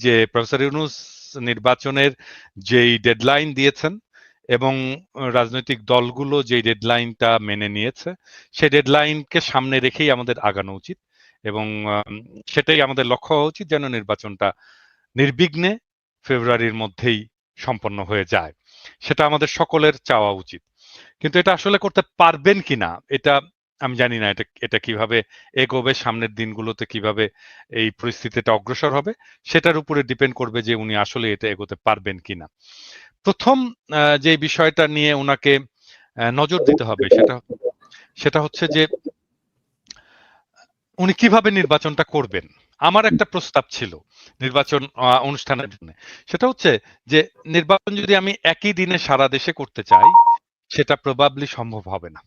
যে প্রফেসর ইউনূস নির্বাচনের যেই ডেডলাইন দিয়েছেন এবং রাজনৈতিক দলগুলো যে ডেডলাইনটা মেনে নিয়েছে, সেই ডেডলাইনকে সামনে রেখেই আমাদের আগানো উচিত এবং সেটাই আমাদের লক্ষ্য হওয়া উচিত, যেন নির্বাচনটা নির্বিঘ্নে ফেব্রুয়ারির মধ্যেই সম্পন্ন হয়ে যায়। সেটা আমাদের সকলের চাওয়া উচিত। কিন্তু এটা আসলে করতে পারবেন কিনা এটা আমি জানি না। এটা কিভাবে এগোবে, সামনের দিনগুলোতে কিভাবে এই পরিস্থিতিটা অগ্রসর হবে, সেটার উপরে ডিপেন্ড করবে যে উনি আসলে এটা এগোতে পারবেন কিনা। প্রথম যে বিষয়টা নিয়ে ওনাকে নজর দিতে হবে সেটা হচ্ছে যে উনি কিভাবে নির্বাচনটা করবেন। আমার একটা প্রস্তাব ছিল নির্বাচন অনুষ্ঠানের জন্য। সেটা হচ্ছে যে নির্বাচন যদি আমি একই দিনে সারা দেশে করতে চাই, সেটা প্রবাবলি সম্ভব হবে না।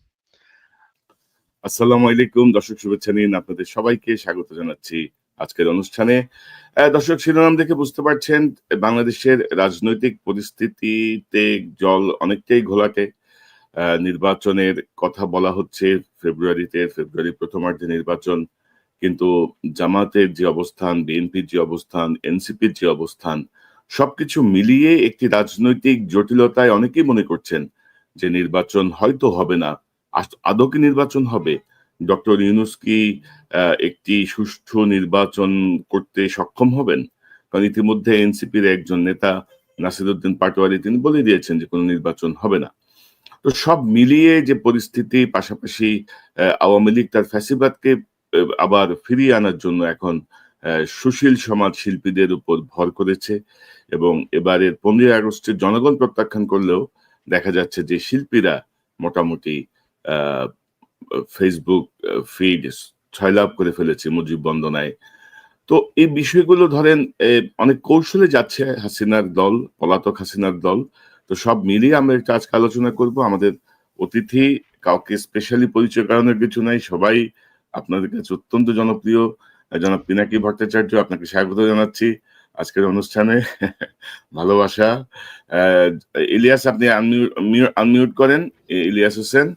আসসালামু আলাইকুম দর্শক, শুভেচ্ছা নিন, আপনাদের সবাইকে স্বাগত জানাচ্ছি আজকের অনুষ্ঠানে। দর্শক, শিরোনাম দেখে বুঝতে পারছেন বাংলাদেশের রাজনৈতিক পরিস্থিতিতে জল অনেকটাই ঘোলাটে। নির্বাচনের কথা বলা হচ্ছে ফেব্রুয়ারি প্রথমার্ধে নির্বাচন, কিন্তু জামাতের যে অবস্থান, বিএনপির যে অবস্থান, এনসিপির যে অবস্থান, সবকিছু মিলিয়ে একটি রাজনৈতিক জটিলতায় অনেকেই মনে করছেন যে নির্বাচন হয়তো হবে না। আদৌ কি নির্বাচন হবে? ডক্টর ইউনূস কি একটি সুষ্ঠু নির্বাচন করতে সক্ষম হবেন? কারণ ইতিমধ্যে এনসিপির একজন নেতা নাসিরউদ্দিন পাটোয়ারি তিনি বলে দিয়েছেন যে কোনো নির্বাচন হবে না। তো সব মিলিয়ে যে পরিস্থিতি, পাশাপাশি আওয়ামী লীগ তার ফ্যাসিবাদকে আবার ফিরিয়ে আনার জন্য এখন সুশীল সমাজ শিল্পীদের উপর ভর করেছে এবং এবারের 15ই আগস্টের জনগণ প্রত্যাখ্যান করলেও দেখা যাচ্ছে যে শিল্পীরা মোটামুটি ফেসবুক ফিড ছয়লাভ করে ফেলেছে মুজিব বন্দনায়। তো এই বিষয়গুলো ধরেন অনেক কৌশলে যাচ্ছে হাসিনার দল, পলাতক হাসিনার দল। তো সব মিলিয়ে আমরা একটা আজকে আলোচনা করব। আমাদের অতিথি কাউকে স্পেশালি পরিচয় করানোর কিছু নাই, সবাই আপনাদের কাছে অত্যন্ত জনপ্রিয়। জনাব পিনাকি ভট্টাচার্য, আপনাকে স্বাগত জানাচ্ছি আজকের অনুষ্ঠানে। ভালোবাসা। ইলিয়াস, আপনি আনমিউট করেন। ইলিয়াস হোসেন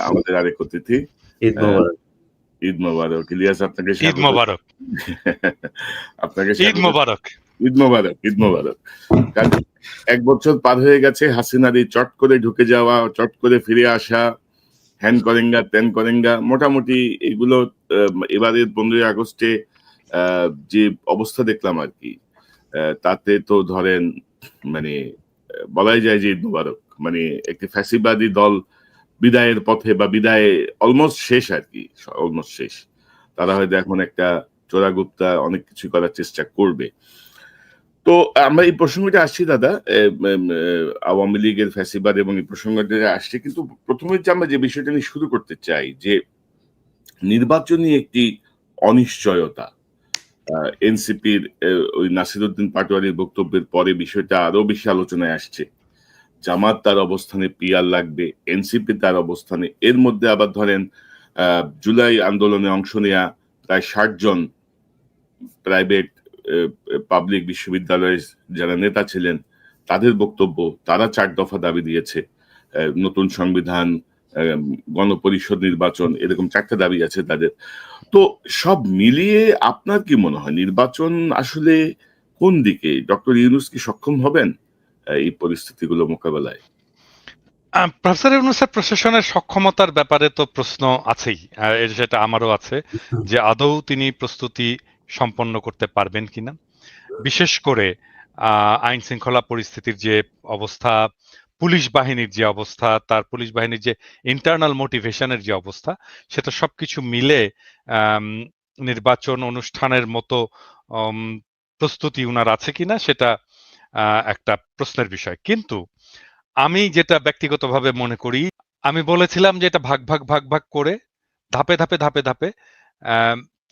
আমাদের আরেক অতিথি। ঈদ মোবারক। ইলিয়াস, আপনাকে ঈদ মোবারক। আপনাকে ঈদ মোবারক। ঈদ মোবারক। ঈদ মোবারক। এক বছর পার হয়ে গেছে হাসিনার এই চট করে ঢুকে যাওয়া, চট করে ফিরে আসা, হ্যান করেঙ্গা ত্যান করেঙ্গা, মোটামুটি এগুলো এবারের 15ই আগস্টে যে অবস্থা দেখলাম আর কি, তাতে তো ধরেন মানে বলাই যায় যে ঈদ মোবারক, মানে একটি ফ্যাসিবাদী দল বিদায়ের পথে বা বিদায় অলমোস্ট শেষ আর কি, অলমোস্ট শেষ। তারা হয়তো এখন একটা চোরাগুপ্তা অনেক কিছু করার চেষ্টা করবে। তো আমরা এই প্রসঙ্গটা আসছি দাদা, আওয়ামী লীগের ফ্যাসিবাদ এবং এই প্রসঙ্গটা আসছে, কিন্তু প্রথমে যে আমরা যে বিষয়টা নিয়ে শুরু করতে চাই যে নির্বাচনী একটি অনিশ্চয়তা। এনসিপির ওই নাসিরউদ্দিন পাটোয়ারির বক্তব্যের পরে বিষয়টা আরো বেশি আলোচনায় আসছে। জামাত তার অবস্থানে পিয়ার লাগবে, এনসিপি তার অবস্থানে, এর মধ্যে আবার ধরেন জুলাই আন্দোলনে অংশ নেয়া প্রায় 60 জন প্রাইভেট পাবলিক বিশ্ববিদ্যালয়ের যারা নেতা ছিলেন তাদের বক্তব্য, তারা 4 দফা দাবি দিয়েছে। নতুন সংবিধান, গণপরিষদ নির্বাচন, এরকম 4টা দাবি আছে তাদের। তো সব মিলিয়ে আপনার কি মনে হয় নির্বাচন আসলে কোন দিকে? ডক্টর ইউনূস কি সক্ষম হবেন এই পরিস্থিতিগুলো মোকাবেলায়? প্রফেসর ইউনূসের প্রশাসনের সক্ষমতার ব্যাপারে তো প্রশ্ন আছেই, সেটা আমারও আছে যে আদৌ তিনি প্রস্তুতি সম্পন্ন করতে পারবেন কিনা। বিশেষ করে আইন শৃঙ্খলা পরিস্থিতির যে অবস্থা, পুলিশ বাহিনীর যে অবস্থা, তার পুলিশ বাহিনীর যে ইন্টারনাল মোটিভেশনের যে অবস্থা, সেটা সবকিছু মিলে নির্বাচন অনুষ্ঠানের মতো প্রস্তুতি উনার আছে কিনা সেটা একটা প্রশ্নের বিষয়। কিন্তু আমি যেটা ব্যক্তিগতভাবে মনে করি, আমি বলেছিলাম যে এটা ভাগ ভাগ ভাগ ভাগ করে ধাপে ধাপে ধাপে ধাপে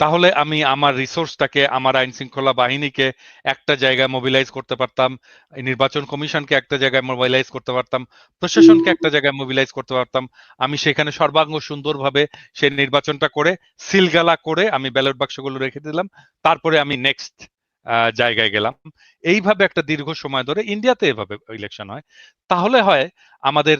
তাহলে আমি আমার রিসোর্সটাকে, আমার আইন শৃঙ্খলা বাহিনীকে একটা জায়গায় মোবিলাইজ করতে পারতাম, নির্বাচন কমিশনকে একটা জায়গায় মোবিলাইজ করতে পারতাম, প্রশাসনকে একটা জায়গায় মোবিলাইজ করতে পারতাম। আমি সেখানে সর্বাঙ্গ সুন্দরভাবে সেই নির্বাচনটা করে সিলগালা করে আমি ব্যালট বাক্সগুলো রেখে দিলাম, তারপরে আমি নেক্সট জায়গায় গেলাম। এইভাবে একটা দীর্ঘ সময় ধরে ইন্ডিয়াতে এভাবে ইলেকশন হয়। তাহলে হয় আমাদের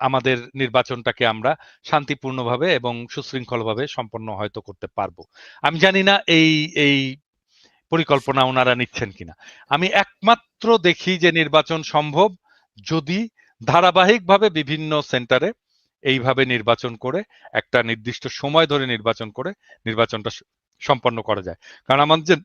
আমাদের নির্বাচনটাকে আমরা শান্তিপূর্ণভাবে এবং সুশৃঙ্খলভাবে সম্পন্ন হয়তো করতে পারবো। আমি জানি না এই এই পরিকল্পনা ওনারা নিচ্ছেন কিনা। আমি একমাত্র দেখি যে নির্বাচন সম্ভব যদি ধারাবাহিকভাবে বিভিন্ন সেন্টারে এইভাবে নির্বাচন করে একটা নির্দিষ্ট সময় ধরে নির্বাচন করে নির্বাচনটা সম্পন্ন করা যায়। কারণ আমাদের যে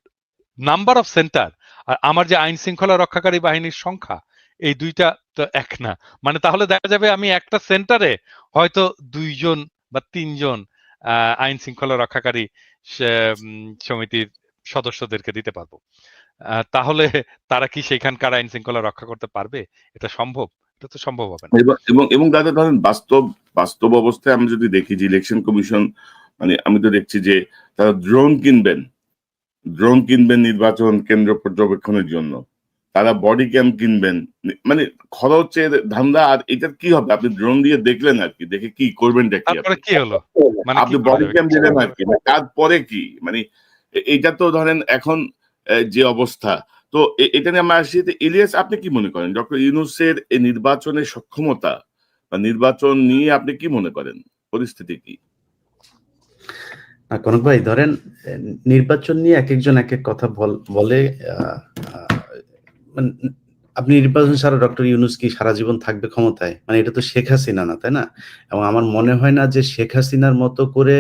নাম্বার অফ সেন্টার আর আমার যে আইন শৃঙ্খলা রক্ষাকারী বাহিনীর সংখ্যা, এই দুইটা তো এক না। মানে তাহলে দেখা যাবে আমি একটা সেন্টারে হয়তো 2 জন বা 3 জন আইন শৃঙ্খলা রক্ষাকারী সমিতির সদস্যদেরকে দিতে পারবো। তাহলে তারা কি সেখানকার আইন শৃঙ্খলা রক্ষা করতে পারবে? এটা সম্ভব? এটা তো সম্ভব হবে না। এবং দাদা ধরেন বাস্তব অবস্থায় আমরা যদি দেখি যে ইলেকশন কমিশন, মানে আমি তো দেখছি যে তারা ড্রোন কিনবেন নির্বাচন কেন্দ্র পর্যবেক্ষণের জন্য, তারা বডি ক্যাম কিনবেন, মানে খরচের ধান্দা। আর এটার কি হবে? আপনি ড্রোন দিয়ে দেখলেন আর কি, দেখে কি করবেনটা কি? তারপরে কি হলো? মানে আপনি বডি ক্যাম দিলেন আর কি, তারপরে কি? মানে এটা তো ধরেন এখন যে অবস্থা, তো এটা নিয়ে আমরা আসি। ইলিয়াস, আপনি কি মনে করেন ডক্টর ইউনূসের এই নির্বাচনের সক্ষমতা বা নির্বাচন নিয়ে আপনি কি মনে করেন, পরিস্থিতি কি? না কনক ভাই, ধরেন নির্বাচন নিয়ে এক একজন এক এক কথা বলে। আপনি নির্বাচন ছাড়া ডক্টর ইউনূস কি সারা জীবন থাকবে ক্ষমতায়? মানে এটা তো শেখ হাসিনা না, তাই না? এবং আমার মনে হয় না যে শেখ হাসিনার মতো করে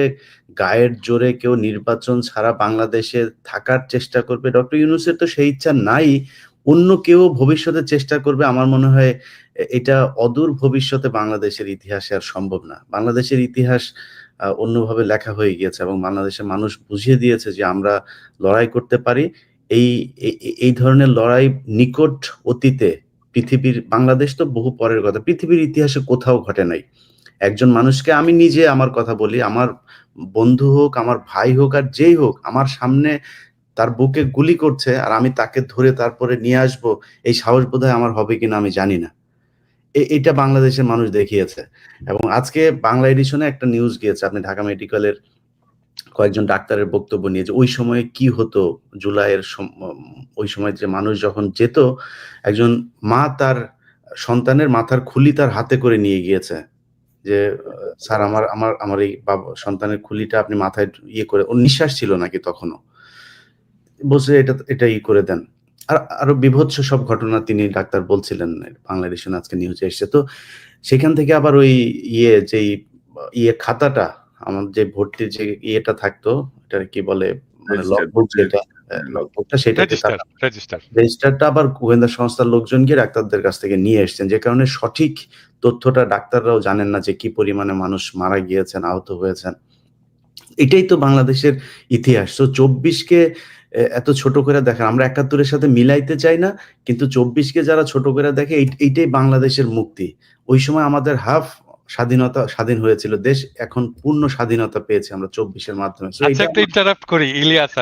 গায়ের জোরে কেউ নির্বাচন ছাড়া বাংলাদেশে থাকার চেষ্টা করবে। ডক্টর ইউনূসের তো সেই ইচ্ছা নাই। অন্য কেউ ভবিষ্যতে চেষ্টা করবে, আমার মনে হয় এটা অদূর ভবিষ্যতে বাংলাদেশের ইতিহাসে আর সম্ভব না। বাংলাদেশের ইতিহাস অন্যভাবে লেখা হয়ে গিয়েছে এবং বাংলাদেশের মানুষ বুঝিয়ে দিয়েছে যে আমরা লড়াই করতে পারি। এই ধরনের লড়াই নিকট অতীতে বাংলাদেশ তো বহু পরের কথা, পৃথিবীর ইতিহাসে কোথাও ঘটে নাই। একজন মানুষকে, আমি নিজে আমার কথা বলি, আমার বন্ধু হোক, আমার ভাই হোক, আর যেই হোক, আমার সামনে তার বুকে গুলি করছে আর আমি তাকে ধরে তারপরে নিয়ে আসবো, এই সাহস বোধহয় আমার হবে কিনা আমি জানি না। এটা বাংলাদেশের মানুষ দেখিয়েছে। এবং আজকে বাংলা এডিশনে একটা নিউজ গিয়েছে, আপনি ঢাকা মেডিকেলের কয়েকজন ডাক্তারের বক্তব্য নিয়ে, যে ওই সময়ে কি হতো, জুলাইয়ের ওই সময় যে মানুষ যখন যেত, একজন মা তার সন্তানের মাথার খুলি তার হাতে করে নিয়ে গিয়েছে, যে স্যার আমার আমার আমার এই সন্তানের খুলিটা আপনি মাথায় ইয়ে করে, ওর নিঃশ্বাস ছিল নাকি তখনও, বলছে এটা করে দেন। আর আরো বিভৎস সব ঘটনা তিনি ডাক্তার বলছিলেন, বাংলা এডিশন আজকে নিউজে এসেছে। তো সেখান থেকে আবার ওই যেই খাতাটা, আমার যে ভর্তির যে ইয়েটা থাকতো, এটা কি বলে, মানে লগবুক, যেটা লগবুকটা, সেটাকে রেজিস্টারটা আবার গোয়েন্দা সংস্থার লোকজন গিয়ে ডাক্তারদের কাছ থেকে নিয়ে এসেছেন, যে কারণে সঠিক তথ্যটা ডাক্তাররাও জানেন না যে কি পরিমাণে মানুষ মারা গিয়েছেন, আহত হয়েছেন। এটাই তো বাংলাদেশের ইতিহাস। তো 24কে এত ছোট করে দেখেন, আমরা 71-এর সাথে মিলাইতে চাই না, কিন্তু 24কে যারা ছোট করে দেখে, এইটাই বাংলাদেশের মুক্তি। ওই সময় আমাদের স্বাধীন হয়েছিল দেশ, এখন পূর্ণ স্বাধীনতা পেয়েছি আমরা 24-এর মাধ্যমে। আচ্ছা, একটা ইন্টারাপ্ট করি ইলিয়াস,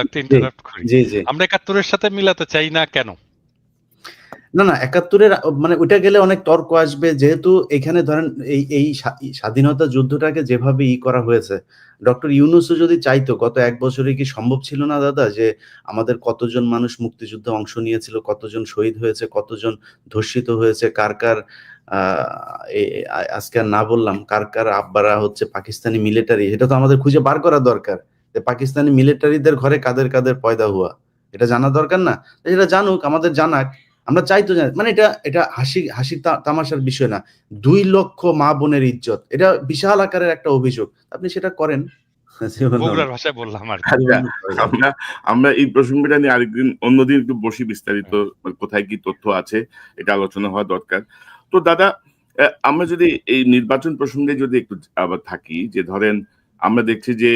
জি জি। আমরা 71-এর সাথে মিলাতে চাই না কেন? না 71-এর মানে ওইটা গেলে অনেক তর্ক আসবে, যেহেতু এখানে ধরেন এই স্বাধীনতা যুদ্ধটাকে যেভাবে করা হয়েছে, ডক্টর ইউনূসও যদি চাইতো, গত 1 বছরে কি সম্ভব ছিল না দাদা, যে আমাদের কতজন মানুষ মুক্তিযুদ্ধে অংশ নিয়েছিল, কতজন শহীদ হয়েছে, কতজন ধর্ষিত হয়েছে, কার আজকে আর না বললাম, কার আব্বারা হচ্ছে পাকিস্তানি মিলিটারি, এটা তো আমাদের খুঁজে বার করা দরকার, যে পাকিস্তানি মিলিটারিদের ঘরে কাদের কাদের পয়দা হুয়া, এটা জানা দরকার না? এটা জানুক, আমাদের জানাক, আমরা চাইতো জানি। মানে এটা হাসি তামাশার বিষয় না। 2 লক্ষ মা বোনের ইজ্জত, এটা বিশাল আকারের একটা অভিযোগ, আপনি সেটা করেন। বগুড়ার ভাষায় বললাম আর কি। আমরা এই প্রসঙ্গটা নিয়ে আরেকদিন, অন্যদিন একটু বসি, বিস্তারিত কোথায় কি তথ্য আছে এটা আলোচনা হওয়া দরকার। তো দাদা, আমরা যদি এই নির্বাচন প্রসঙ্গে যদি একটু আবার থাকি, যে ধরেন আমরা দেখছি যে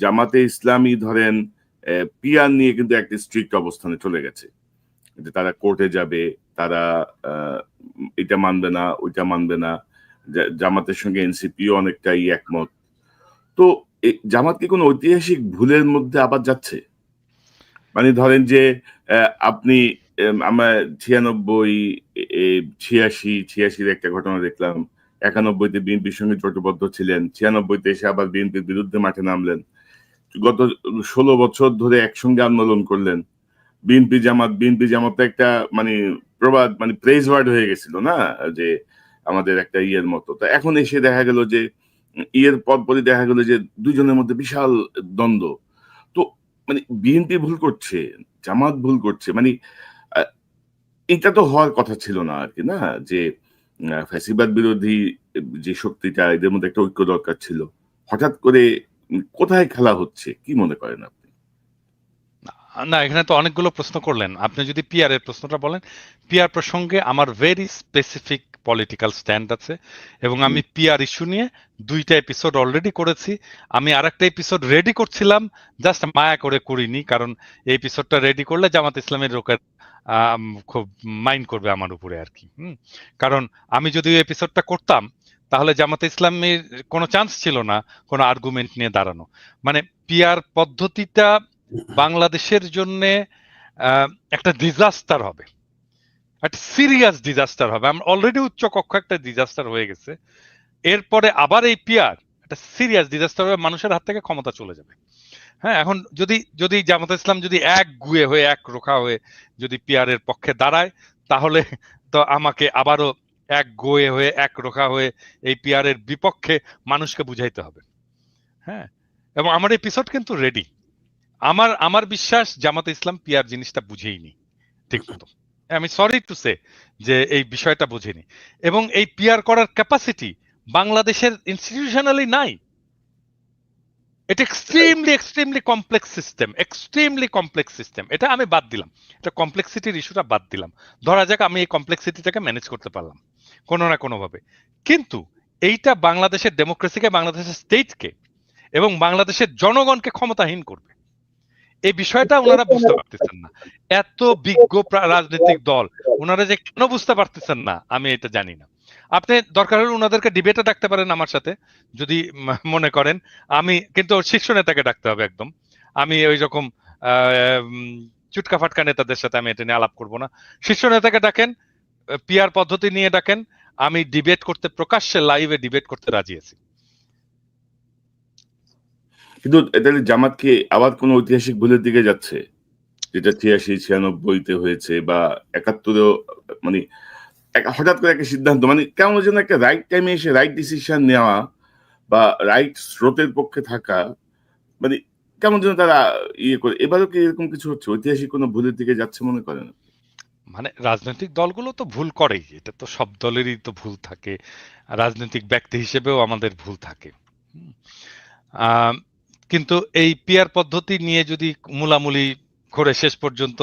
জামাতে ইসলামী ধরেন পিয়ার নিয়ে কিন্তু একটা স্ট্রিক্ট অবস্থানে চলে গেছে, যে তারা কোর্টে যাবে, তারা এটা মানবে না, ওইটা মানবে না। জামাতের সঙ্গে এনসিপিও অনেকটাই একমত। তো জামাত কি কোনো ঐতিহাসিক ভুলের মধ্যে আবার যাচ্ছে? মানে ধরেন যে আপনি, আমরা 86 একটা ঘটনা দেখলাম, 91-তে বিএনপির সঙ্গে জোটবদ্ধ ছিলেন, 96-তে এসে আবার বিএনপির বিরুদ্ধে মাঠে নামলেন, গত 16 বছর ধরে একসঙ্গে আন্দোলন করলেন। বিএনপি জামাত একটা মানে প্রবাদ, মানে প্রেজ ওয়ার্ড হয়ে গেছিল না, যে আমাদের একটা ইয়ের মতো। তো এখন এসে দেখা গেল যে পরপরই দেখা গেল যে দুজনের মধ্যে বিশাল দ্বন্দ্ব। তো মানে বিএনপি ভুল করছে, জামাত ভুল করছে, মানে আহ, এটা তো হওয়ার কথা ছিল না আর কি, না যে ফ্যাসিবাদ বিরোধী যে শক্তিটা, এদের মধ্যে একটা ঐক্য দরকার ছিল। হঠাৎ করে কোথায় খেলা হচ্ছে কি মনে করেন আপনি? না, এখানে তো অনেকগুলো প্রশ্ন করলেন। আপনি যদি পিআর এর প্রশ্নটা বলেন, পিআর প্রসঙ্গে আমার ভেরি স্পেসিফিক পলিটিক্যাল স্ট্যান্ড আছে, এবং আমি পিআর ইস্যু নিয়ে 2টা এপিসোড অলরেডি করেছি। আমি আরেকটা এপিসোড রেডি করছিলাম, জাস্ট মায়া করে করিনি, কারণ এই এপিসোডটা রেডি করলে জামাত ইসলামের লোকের খুব মাইন্ড করবে আমার উপরে আর কি। কারণ আমি যদি ওই এপিসোডটা করতাম, তাহলে জামাত ইসলামের কোনো চান্স ছিল না কোনো আর্গুমেন্ট নিয়ে দাঁড়ানো। মানে পিআর পদ্ধতিটা বাংলাদেশের জন্য একটা ডিজাস্টার হবে, একটা সিরিয়াস ডিজাস্টার হবে। আমরা অলরেডি উচ্চ কক্ষ একটা ডিজাস্টার হয়ে গেছে, এরপরে আবার এই পিআর একটা সিরিয়াস ডিজাস্টার হবে, মানুষের হাত থেকে ক্ষমতা চলে যাবে। হ্যাঁ, এখন যদি যদি জামাত ইসলাম যদি এক গুয়ে হয়ে এক রোখা হয়ে যদি পিআর এর পক্ষে দাঁড়ায়, তাহলে তো আমাকে আবারও এক গোয়ে হয়ে এক রোখা হয়ে এই পিআর এর বিপক্ষে মানুষকে বুঝাইতে হবে। হ্যাঁ, এবং আমার এপিসোড কিন্তু রেডি। আমার আমার বিশ্বাস জামাতে ইসলাম পিআর জিনিসটা বুঝেইনি ঠিক মতো। আমি সরি টু সে যে এই বিষয়টা বুঝেনি, এবং এই পিআর করার ক্যাপাসিটি বাংলাদেশের ইনস্টিটিউশনালি নাই। এটা extremely complex system, extremely complex system. এটা আমি বাদ দিলাম, এটা কমপ্লেক্সিটির ইস্যুটা বাদ দিলাম। ধরা যাক আমি এই কমপ্লেক্সিটিটাকে ম্যানেজ করতে পারলাম কোনো না কোনোভাবে, কিন্তু এইটা বাংলাদেশের ডেমোক্রেসিকে, বাংলাদেশের স্টেটকে এবং বাংলাদেশের জনগণকে ক্ষমতাহীন করবে। এই বিষয়টা ওনারা বুঝতে পারতেছেন না। এত বিজ্ঞ রাজনৈতিক দল, ওনারা যে কেন বুঝতে পারতেছেন না আমি এটা জানি না। আপনি দরকার হলে ওনাদেরকে ডিবেটে ডাকতে পারেন আমার সাথে, যদি মনে করেন। আমি কিন্তু শীর্ষ নেতাকে ডাকতে হবে একদম। আমি ওই রকম চুটকা ফাটকা নেতাদের সাথে আমি এটা নিয়ে আলাপ করব না। শীর্ষ নেতাকে ডাকেন, পিআর পদ্ধতি নিয়ে ডাকেন, আমি ডিবেট করতে, প্রকাশ্যে লাইভে ডিবেট করতে রাজি আছি। কিন্তু তাহলে জামাত কি আবার কোন ঐতিহাসিক ভুলের দিকে যাচ্ছে, যেটা 86-96-তে হয়েছে বা 71-এও? মানে হঠাৎ করে একটা সিদ্ধান্ত, মানে কেমন যেন একটা রাইট টাইমে এসে রাইট ডিসিশন নেওয়া বা রাইট স্রোতের পক্ষে থাকা, মানে কেমন যেন তারা ইয়ে করে। এবারও কি এরকম কিছু হচ্ছে, ঐতিহাসিক কোনো ভুলের দিকে যাচ্ছে মনে করেন? মানে রাজনৈতিক দলগুলো তো ভুল করেই, এটা তো সব দলেরই তো ভুল থাকে, রাজনৈতিক ব্যক্তি হিসেবেও আমাদের ভুল থাকে। আহ, কিন্তু এই পিআর পদ্ধতি নিয়ে যদি মূলামূলি করে শেষ পর্যন্ত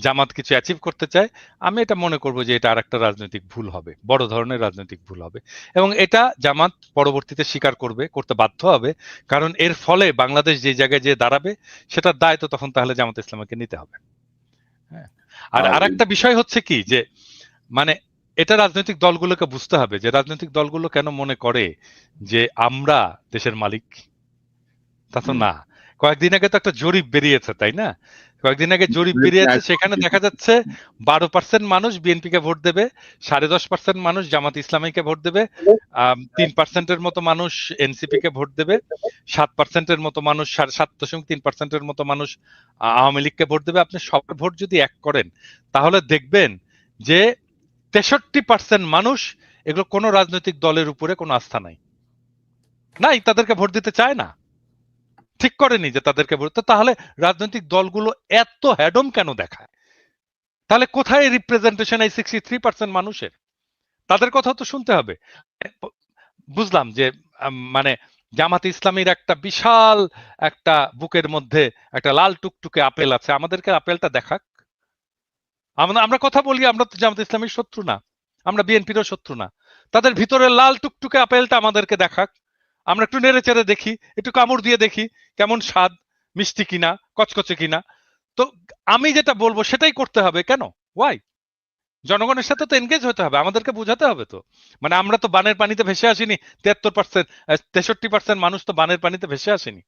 জামাত কিছু অ্যাচিভ করতে চায়, আমি এটা মনে করব যে এটা আরেকটা রাজনৈতিক ভুল হবে, বড় ধরনের রাজনৈতিক ভুল হবে, এবং এটা জামাত পরবর্তীতে স্বীকার করবে, করতে বাধ্য হবে। কারণ এর ফলে বাংলাদেশ যে জায়গায় যে দাঁড়াবে, সেটার দায় তো তখন তাহলে জামাত ইসলামকে নিতে হবে। হ্যাঁ, আর আর আরেকটা বিষয় হচ্ছে কি, যে মানে এটা রাজনৈতিক দলগুলোকে বুঝতে হবে যে রাজনৈতিক দলগুলো কেন মনে করে যে আমরা দেশের মালিক। তা তো না। কয়েকদিন আগে তো একটা জরিপ বেরিয়েছে, তাই না? কয়েকদিন আগে জরিপ বেরিয়েছে, সেখানে দেখা যাচ্ছে 12% মানুষ বিএনপিকে ভোট দেবে, 10.5% মানুষ জামাত ইসলামীকে ভোট দেবে, 3%-এর মতো মানুষ এনসিপি কে ভোট দেবে, 7%-এর মতো মানুষ, 7.3%-এর মতো মানুষ আওয়ামী লীগকে ভোট দেবে। আপনি সব ভোট যদি এক করেন, তাহলে দেখবেন যে 63% মানুষ, এগুলো কোনো রাজনৈতিক দলের উপরে কোনো আস্থা নাই, তাদেরকে ভোট দিতে চায় না, ঠিক করেনি যে তাদেরকে ভোট। তাহলে রাজনৈতিক দলগুলো এত হ্যাডম কেন দেখায়? তাহলে কোথায় রিপ্রেজেন্টেশন এই 63% মানুষের? তাদের কথা তো শুনতে হবে। বুঝলাম যে মানে জামাত ইসলামীর একটা বিশাল একটা বুকের মধ্যে একটা লাল টুকটুকে আপেল আছে, আমাদেরকে আপেলটা দেখাক। আমরা কথা বলি, আমরা তো জামাত ইসলামীর শত্রু না, আমরা বিএনপিরও শত্রু না। তাদের ভিতরে লাল টুকটুকে আপেলটা আমাদেরকে দেখাক, আমরা একটু নেড়ে চেড়ে দেখি, একটু কামড় দিয়ে দেখি কেমন স্বাদ, মিষ্টি কিনা, কচকচে কিনা। তো আমি যেটা বলবো সেটাই করতে হবে। কেন? ওয়াই? জনগণের সাথে তো এনগেজ হতে হবে, আমাদেরকে বোঝাতে হবে তো। মানে আমরা তো বানের পানিতে ভেসে আসিনি, 73%, 63% মানুষ তো বানের পানিতে ভেসে আসেনি।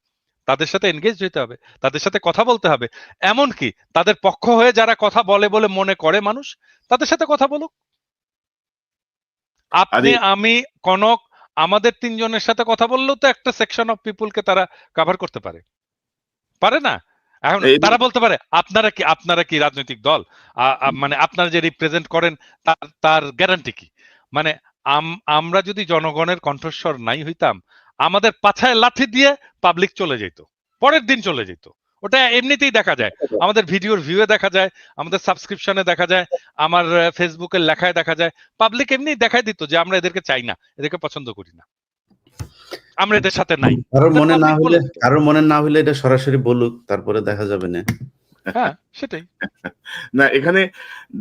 তাদের সাথে এনগেজ হতে হবে, তাদের সাথে কথা বলতে হবে। এমনকি তাদের পক্ষ হয়ে যারা কথা বলে বলে মনে করে মানুষ, তাদের সাথে কথা বলুক। আপনি, আমি, কনক, আমাদের 3 জনের সাথে কথা বললেও তো একটা সেকশন অফ পিপুলকে তারা কভার করতে পারে, পারে না? এখন তারা বলতে পারে আপনারা কি রাজনৈতিক দল? মানে আপনারা যে রিপ্রেজেন্ট করেন তার গ্যারান্টি কি? মানে আমরা যদি জনগণের কণ্ঠস্বর নাই হইতাম, আমাদের পাছায় লাঠি দিয়ে পাবলিক চলে যেত, পরের দিন চলে যেত, ওটা এমনিতেই দেখা যায়, আমাদের ভিডিওর ভিউয়ে দেখা যায়, আমাদের সাবস্ক্রিপশনে দেখা যায়, আমার ফেসবুকের লেখায় দেখা যায়। পাবলিক এমনি দেখাই দিত যে আমরা এদেরকে চাই না, এদেরকে পছন্দ করি না, আমরা এদের সাথে নাই। কারোর মনে না হইলে এটা সরাসরি বলুক, তারপরে দেখা যাবে না। হ্যাঁ সেটাই। না এখানে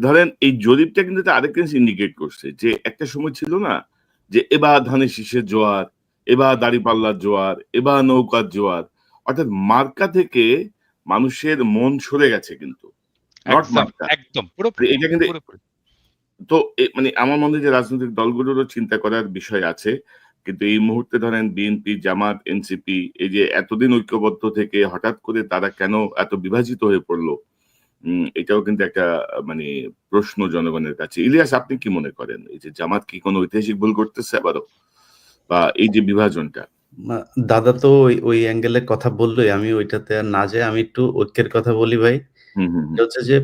ধরেন এই জরিপটা কিন্তু আরেকটা জিনিস ইন্ডিকেট করছে যে একটা সময় ছিল না যে এবার ধানের শীষের জোয়ার, এবার দাঁড়িপাল্লার জোয়ার, এবার নৌকার জোয়ার, অর্থাৎ মার্কা থেকে মানুষের মন সরে গেছে কিন্তু নট মার্কা। একদম পুরোপুরি এটা কিন্তু তো মানে আমার মনে হয় যে রাজনৈতিক দলগুলোরও চিন্তা করার বিষয় আছে, কিন্তু এই মুহূর্তে ধরেন বিএনপি, জামাত, এনসিপি এই যে এতদিন ঐক্যবদ্ধ থেকে হঠাৎ করে তারা কেন এত বিভাজিত হয়ে পড়লো, এটাও কিন্তু একটা মানে প্রশ্ন জনগণের কাছে। ইলিয়াস, আপনি কি মনে করেন এই যে জামাত কি কোনো ঐতিহাসিক ভুল করতেছে আবারও, বা এই যে বিভাজনটা? দাদা তো ওই অ্যাঙ্গেলের কথা বললোই, আমি ওইটাতে আর না যাই, আমি একটু ঐক্যের কথা বলি ভাই। হচ্ছে যে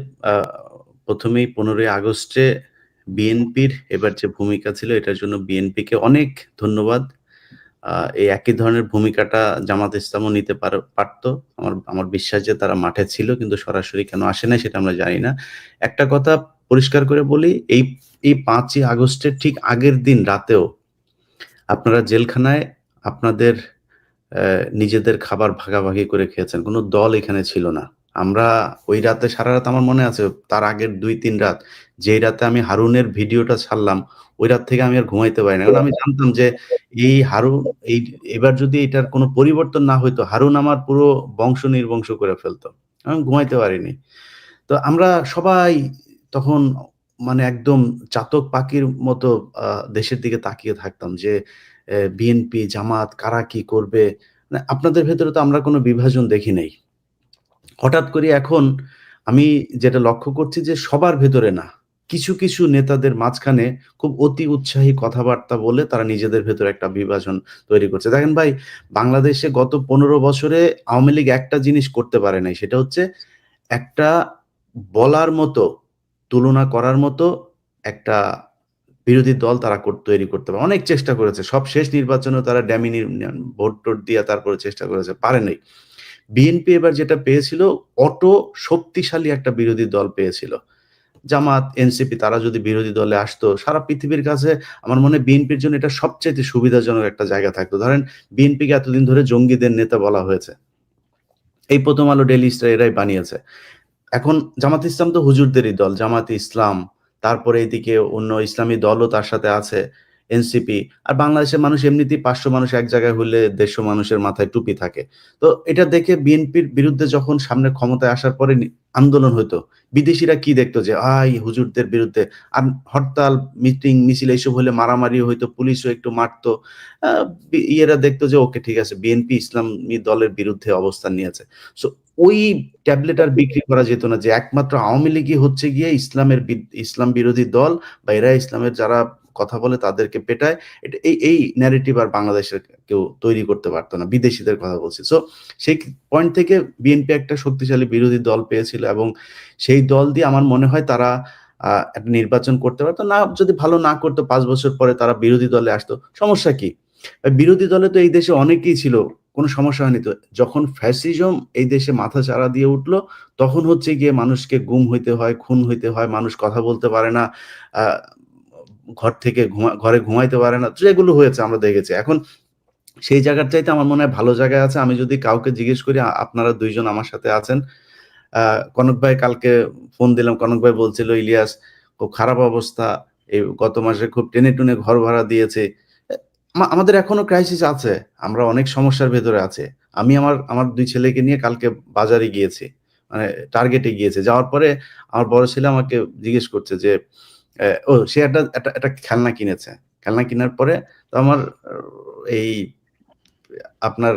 প্রথমেই 15ই আগস্টে বিএনপির এবার যে ভূমিকা ছিল, এটার জন্য বিএনপিকে অনেক ধন্যবাদ। এই একই ধরনের ভূমিকাটা জামাত ইসলামও নিতে পারতো। আমার বিশ্বাস যে তারা মাঠে ছিল, কিন্তু সরাসরি কেন আসে নাই সেটা আমরা জানি না। একটা কথা পরিষ্কার করে বলি, এই 5ই আগস্টের ঠিক আগের দিন রাতেও আপনারা জেলখানায় আপনাদের নিজেদের খাবার ভাগাভাগি করে খেয়েছেন, কোনো দল এখানে ছিল না। আমরা ওই রাতে সারা রাত, আমার মনে আছে তার আগের 2-3 রাত, যেই রাতে আমি হারুনের ভিডিওটা ছাড়লাম, ওই রাত থেকে আমি আর ঘুমাইতে পারি না। কারণ আমি জানতাম যে এই হারুন, এবার যদি এটার কোনো পরিবর্তন না হইতো, হারুন আমার পুরো বংশ নির্বংশ করে ফেলতো। আমি ঘুমাইতে পারিনি। তো আমরা সবাই তখন মানে একদম চাতক পাখির মতো দেশের দিকে তাকিয়ে থাকতাম যে বিএনপি, জামাত কারা কি করবে। মানে আপনাদের ভেতরে তো আমরা কোনো বিভাজন দেখি নাই। হঠাৎ করে এখন আমি যেটা লক্ষ্য করছি যে সবার ভেতরে না, কিছু নেতাদের মাঝখানে খুব অতি উৎসাহী কথাবার্তা বলে তারা নিজেদের ভেতরে একটা বিভাজন তৈরি করছে। দেখেন ভাই, বাংলাদেশে গত 15 বছরে আওয়ামী লীগ একটা জিনিস করতে পারে নাই, সেটা হচ্ছে একটা বলার মতো, তুলনা করার মতো একটা বিরোধী দল তারা তৈরি করতে পারে। অনেক চেষ্টা করেছে। সব শেষ নির্বাচনেও তারা ডামি ভোট-টোট দিয়ে তারপরে চেষ্টা করেছে, পারে নাই। বিএনপি এবার যেটা পেয়েছিল, শক্তিশালী একটা বিরোধী দল পেয়েছিল। জামাত, এনসিপি তারা যদি বিরোধী দলে আসতো, সারা পৃথিবীর কাছে আমার মনে হয় বিএনপির জন্য এটা সবচাইতে সুবিধাজনক একটা জায়গা থাকতো। ধরেন বিএনপিকে এতদিন ধরে জঙ্গিদের নেতা বলা হয়েছে। এই প্রথম আলো, ডেইলি স্টার এরাই বানিয়েছে। এখন জামাত ইসলাম তো হুজুরদেরই দল, জামাতে ইসলাম, তারপরে এদিকে অন্য ইসলামী দলও তার সাথে আছে, এনসিপি। আর বাংলাদেশের মানুষ এমনিতেই 500 মানুষ এক জায়গায় হইলে 150 মানুষের মাথায় টুপি থাকে। তো এটা দেখে বিএনপির বিরুদ্ধে যখন সামনে ক্ষমতায় আসার পরে আন্দোলন হইতো, বিদেশিরা কি দেখতো যে হুজুরদের বিরুদ্ধে। আর হরতাল, মিটিং, মিছিল এইসব হলে মারামারি হইতো, পুলিশও একটু মারতো। ইয়েরা দেখতো যে ওকে ঠিক আছে, বিএনপি ইসলামী দলের বিরুদ্ধে অবস্থান নিয়েছে। সো ওই ট্যাবলেট আর বিক্রি করা যেত না যে একমাত্র আওয়ামী লীগই হচ্ছে গিয়ে ইসলাম বিরোধী দল, বা এরা ইসলামের যারা কথা বলে তাদেরকে পেটায়। এই ন্যারেটিভ আর বাংলাদেশের কেউ তৈরি করতে পারতো না, বিদেশিদের কথা বলছি। সো সেই পয়েন্ট থেকে বিএনপি একটা শক্তিশালী বিরোধী দল পেয়েছিল, এবং সেই দল দিয়ে আমার মনে হয় তারা একটা নির্বাচন করতে পারতো না। যদি ভালো না করতো, 5 বছর পরে তারা বিরোধী দলে আসতো, সমস্যা কি? বিরোধী দলে তো এই দেশে অনেকেই ছিল, কোনো সমস্যা হয়নি। তো যখন ফ্যাসিজম এই দেশে মাথা চাড়া দিয়ে উঠলো, তখন হচ্ছে গিয়ে মানুষকে গুম হইতে হয়, খুন হইতে হয়, মানুষ কথা বলতে পারে না, ঘরে ঘুমাইতে পারে না, যেগুলো হয়েছে আমরা দেখেছি। এখন সেই জায়গার চাইতে আমার মনে হয় ভালো জায়গায় আছে। আমি যদি কাউকে জিজ্ঞেস করি, আপনারা 2 জন আমার সাথে আছেন, কনক ভাই কালকে ফোন দিলাম, কনক ভাই বলছিল ইলিয়াস খুব খারাপ অবস্থা, এই গত মাসে খুব টেনে টুনে ঘর ভাড়া দিয়েছে। আমাদের এখনো ক্রাইসিস আছে, আমরা অনেক সমস্যার ভেতরে আছে। আমি আমার 2 ছেলেকে নিয়ে কালকে বাজারে গিয়েছি, মানে টার্গেটে গিয়েছে। যাওয়ার পরে আমার বড় ছেলে আমাকে জিজ্ঞেস করছে যে সে একটা খেলনা কিনেছে। খেলনা কেনার পরে তো আমার এই আপনার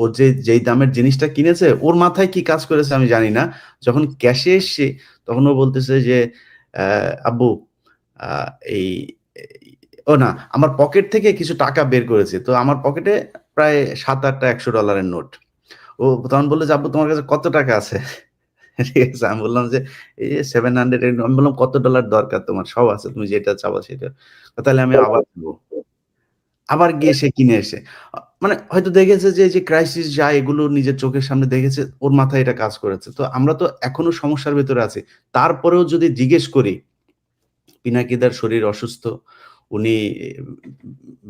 ওর যেই দামের জিনিসটা কিনেছে, ওর মাথায় কি কাজ করেছে আমি জানি না। যখন ক্যাশে এসছি, তখন ও বলতেছে যে আব্বু, এই ও না, আমার পকেট থেকে কিছু টাকা বের করেছে। তো আমার পকেটে প্রায় 7-8টা $100 নোট। ও তখন বললো যে, আব্বু তোমার কাছে কত টাকা আছে? ঠিক আছে, আমি বললাম যে এই যে 700। আমি বললাম কত ডলার দরকার তোমার? সব আছে, তুমি যেটা চাবা সেটা। তাহলে আমি আবার দেবো। আবার গিয়ে সে কিনে এসে মানে হয়তো দেখেছে যে এই যে ক্রাইসিস যায় এগুলো নিজের চোখের সামনে দেখেছে, ওর মাথায় এটা কাজ করেছে। তো আমরা তো এখনো সমস্যার ভেতরে আছি। তারপরেও যদি জিজ্ঞেস করি, পিনাকিদার শরীর অসুস্থ, উনি